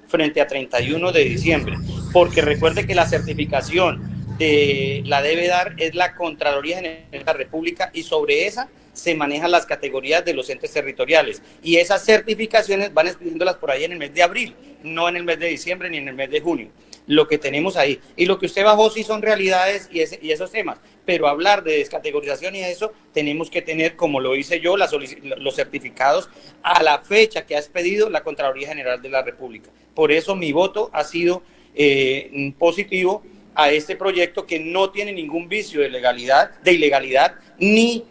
frente a 31 de diciembre, porque recuerde que la certificación la debe dar es la Contraloría General de la República y sobre esa se manejan las categorías de los entes territoriales y esas certificaciones van expidiéndolas por ahí en el mes de abril, no en el mes de diciembre ni en el mes de junio. Lo que tenemos ahí y lo que usted bajó sí son realidades y esos temas, pero hablar de descategorización y eso tenemos que tener, como lo hice yo, los certificados a la fecha que ha expedido la Contraloría General de la República. Por eso mi voto ha sido positivo a este proyecto que no tiene ningún vicio de ilegalidad ni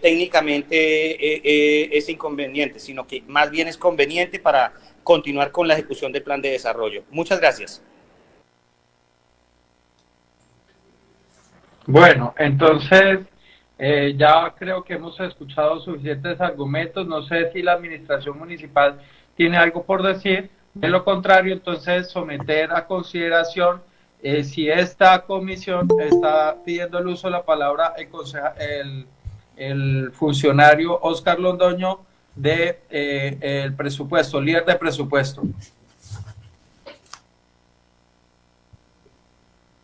técnicamente es inconveniente, sino que más bien es conveniente para continuar con la ejecución del plan de desarrollo. Muchas gracias. Bueno, entonces ya creo que hemos escuchado suficientes argumentos. No sé si la administración municipal tiene algo por decir. De lo contrario, entonces someter a consideración si esta comisión está pidiendo el uso de la palabra el funcionario Oscar Londoño de el presupuesto, líder de presupuesto.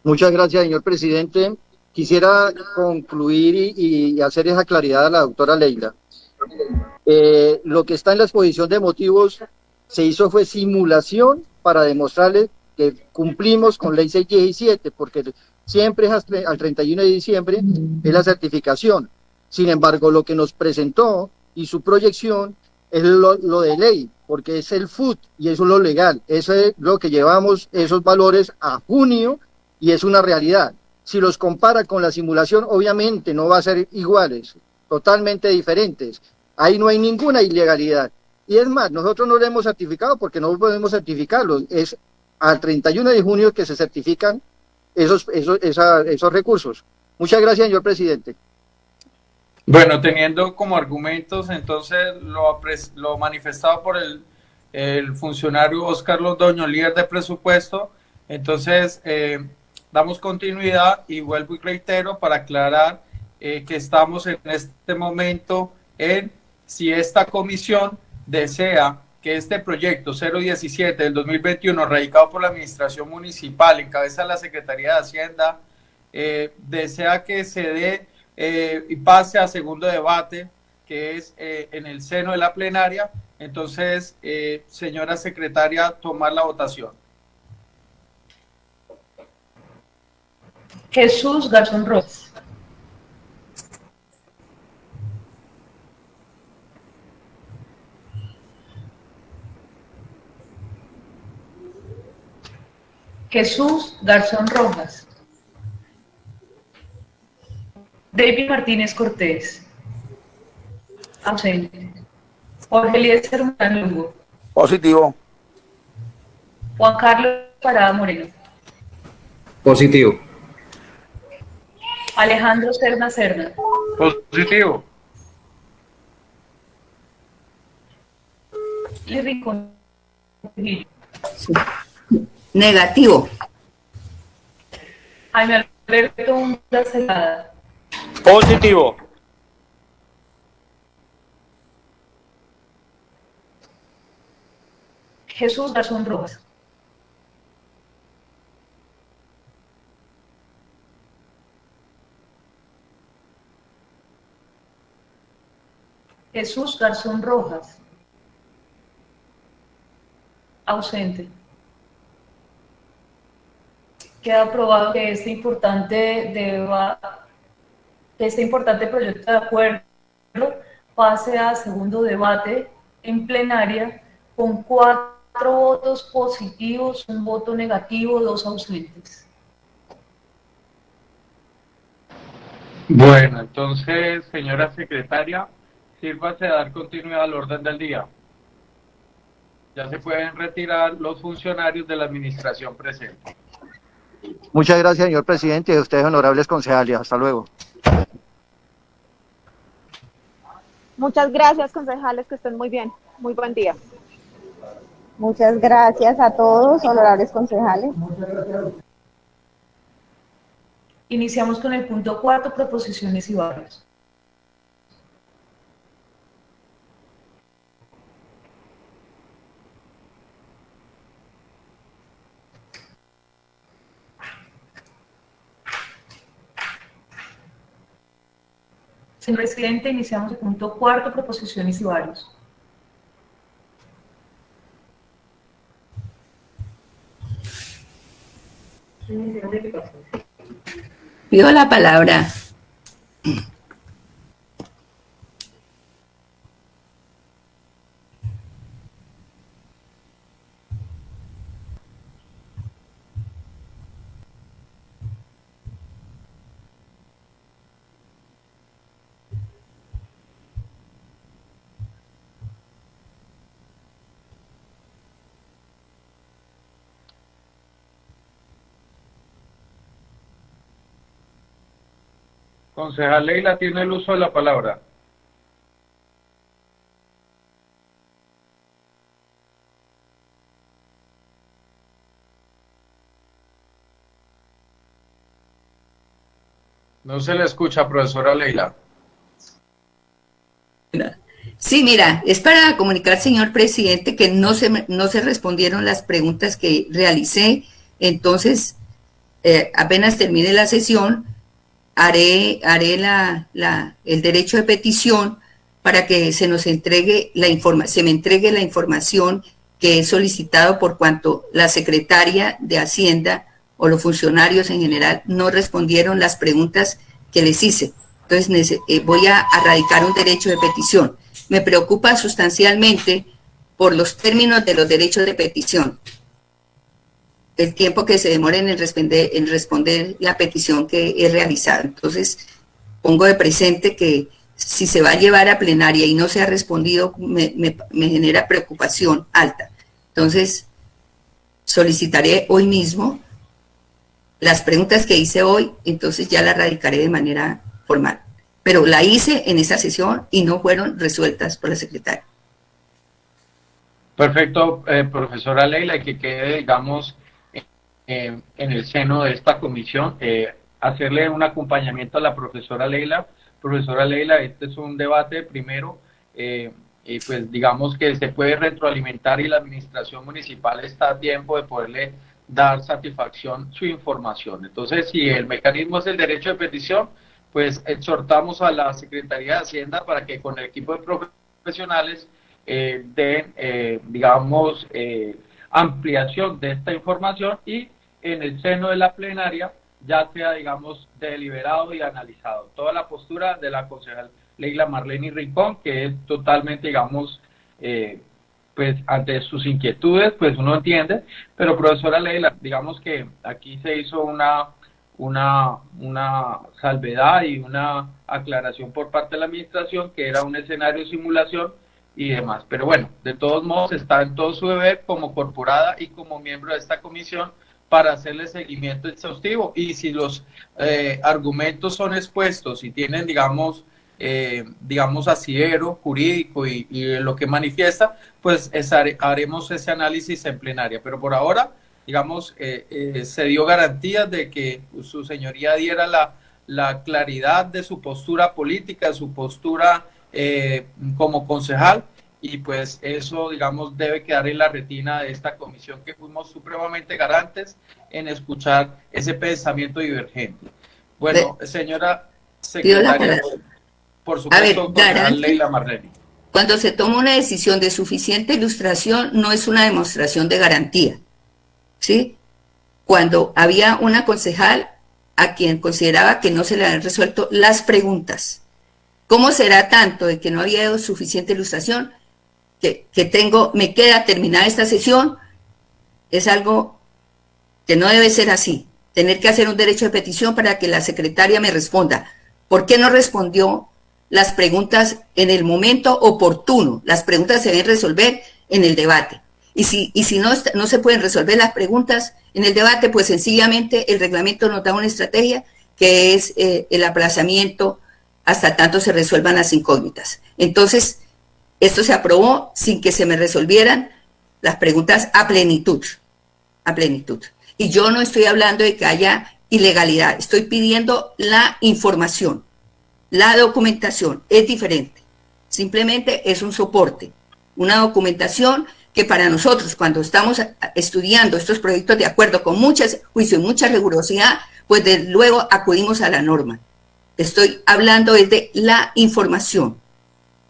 Muchas gracias, señor presidente. Quisiera concluir y hacer esa claridad a la doctora Leila. Lo que está en la exposición de motivos se hizo fue simulación para demostrarle que cumplimos con ley 617, porque siempre es al 31 de diciembre es la certificación. Sin embargo, lo que nos presentó y su proyección es lo de ley, porque es el FUT y eso es lo legal. Eso es lo que llevamos esos valores a junio y es una realidad. Si los compara con la simulación, obviamente no va a ser iguales, totalmente diferentes. Ahí no hay ninguna ilegalidad. Y es más, nosotros no lo hemos certificado porque no podemos certificarlo. Es al 31 de junio que se certifican esos recursos. Muchas gracias, señor presidente. Bueno, teniendo como argumentos entonces lo manifestado por el funcionario Oscar Londoño, líder de presupuesto, entonces damos continuidad y vuelvo y reitero para aclarar que estamos en este momento en si esta comisión desea que este proyecto 017 del 2021, radicado por la administración municipal, en cabeza de la Secretaría de Hacienda, desea que se dé y pase a segundo debate, que es en el seno de la plenaria. Entonces, señora secretaria, tomar la votación. Jesús Garzón Rojas. Jesús Garzón Rojas. David Martínez Cortés. Ausente. Jorge Eliezer Morán Lugo. Positivo. Juan Carlos Parada Moreno. Positivo. Alejandro Serna Serna. Positivo. Y Rincón Trujillo. Negativo. Jaime Alberto Hunda Celada. Positivo. Jesús Garzón Rojas. Jesús Garzón Rojas. Ausente. Queda aprobado que este importante proyecto de acuerdo pase a segundo debate en plenaria con 4 votos positivos, 1 voto negativo, 2 ausentes. Bueno, entonces, señora secretaria, sírvase a dar continuidad al orden del día. Ya se pueden retirar los funcionarios de la administración presente. Muchas gracias, señor presidente, y a ustedes, honorables concejales. Hasta luego. Muchas gracias, concejales, que estén muy bien. Muy buen día. Muchas gracias a todos, honorables concejales. Iniciamos con el punto 4, proposiciones y barrios. Señor presidente, iniciamos el punto 4, proposiciones y barrios. Pido la palabra. Concejal Leila, tiene el uso de la palabra. No se le escucha, profesora Leila. Sí, mira, es para comunicar, señor presidente, que no se respondieron las preguntas que realicé. Entonces, apenas termine la sesión, haré el derecho de petición para que se nos entregue se me entregue la información que he solicitado, por cuanto la secretaria de Hacienda o los funcionarios en general no respondieron las preguntas que les hice. Entonces voy a radicar un derecho de petición. Me preocupa sustancialmente por los términos de los derechos de petición, el tiempo que se demore en responder la petición que he realizado. Entonces, pongo de presente que si se va a llevar a plenaria y no se ha respondido, me genera preocupación alta. Entonces, solicitaré hoy mismo las preguntas que hice hoy, entonces ya las radicaré de manera formal. Pero la hice en esa sesión y no fueron resueltas por la secretaria. Perfecto, profesora Leila, y que quede, digamos, en el seno de esta comisión, hacerle un acompañamiento a la profesora Leila. Profesora Leila, este es un debate primero, y pues digamos que se puede retroalimentar y la administración municipal está a tiempo de poderle dar satisfacción su información. Entonces, si el mecanismo es el derecho de petición, pues exhortamos a la Secretaría de Hacienda para que con el equipo de profesionales den, digamos, ampliación de esta información y en el seno de la plenaria ya sea, digamos, deliberado y analizado. Toda la postura de la concejal Leila Marlene Rincón, que es totalmente, digamos, pues ante sus inquietudes, pues uno entiende, pero profesora Leila, digamos que aquí se hizo una salvedad y una aclaración por parte de la administración que era un escenario de simulación y demás. Pero bueno, de todos modos está en todo su deber como corporada y como miembro de esta comisión para hacerle seguimiento exhaustivo, y si los argumentos son expuestos y tienen, digamos, asidero jurídico y lo que manifiesta, pues haremos ese análisis en plenaria. Pero por ahora, digamos, se dio garantías de que su señoría diera la claridad de su postura política, su postura como concejal, y pues eso, digamos, debe quedar en la retina de esta comisión, que fuimos supremamente garantes en escuchar ese pensamiento divergente. Bueno, señora secretaria, por supuesto, concejal Leila Marreni. Cuando se toma una decisión de suficiente ilustración, no es una demostración de garantía, ¿sí? Cuando había una concejal a quien consideraba que no se le habían resuelto las preguntas, ¿cómo será tanto de que no había dado suficiente ilustración que me queda terminada esta sesión? Es algo que no debe ser así. Tener que hacer un derecho de petición para que la secretaria me responda. ¿Por qué no respondió las preguntas en el momento oportuno? Las preguntas se deben resolver en el debate. Y si no se pueden resolver las preguntas en el debate, pues sencillamente el reglamento nos da una estrategia que es el aplazamiento hasta tanto se resuelvan las incógnitas. Entonces, esto se aprobó sin que se me resolvieran las preguntas a plenitud. Y yo no estoy hablando de que haya ilegalidad, estoy pidiendo la información. La documentación es diferente. Simplemente es un soporte, una documentación que para nosotros, cuando estamos estudiando estos proyectos de acuerdo con mucho juicio y mucha rigurosidad, pues de luego acudimos a la norma. Estoy hablando de la información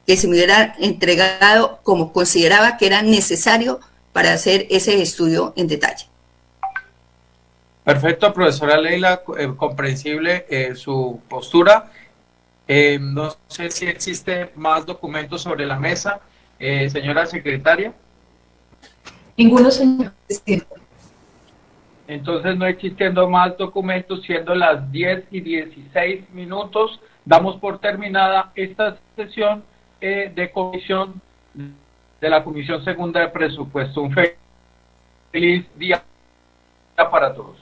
que se me hubiera entregado como consideraba que era necesario para hacer ese estudio en detalle. Perfecto, profesora Leila, comprensible su postura. No sé si existe más documentos sobre la mesa, señora secretaria. Ninguno, señor presidente. Entonces, no existiendo más documentos, siendo las 10:16, damos por terminada esta sesión de comisión de la Comisión Segunda de Presupuesto. Un feliz día para todos.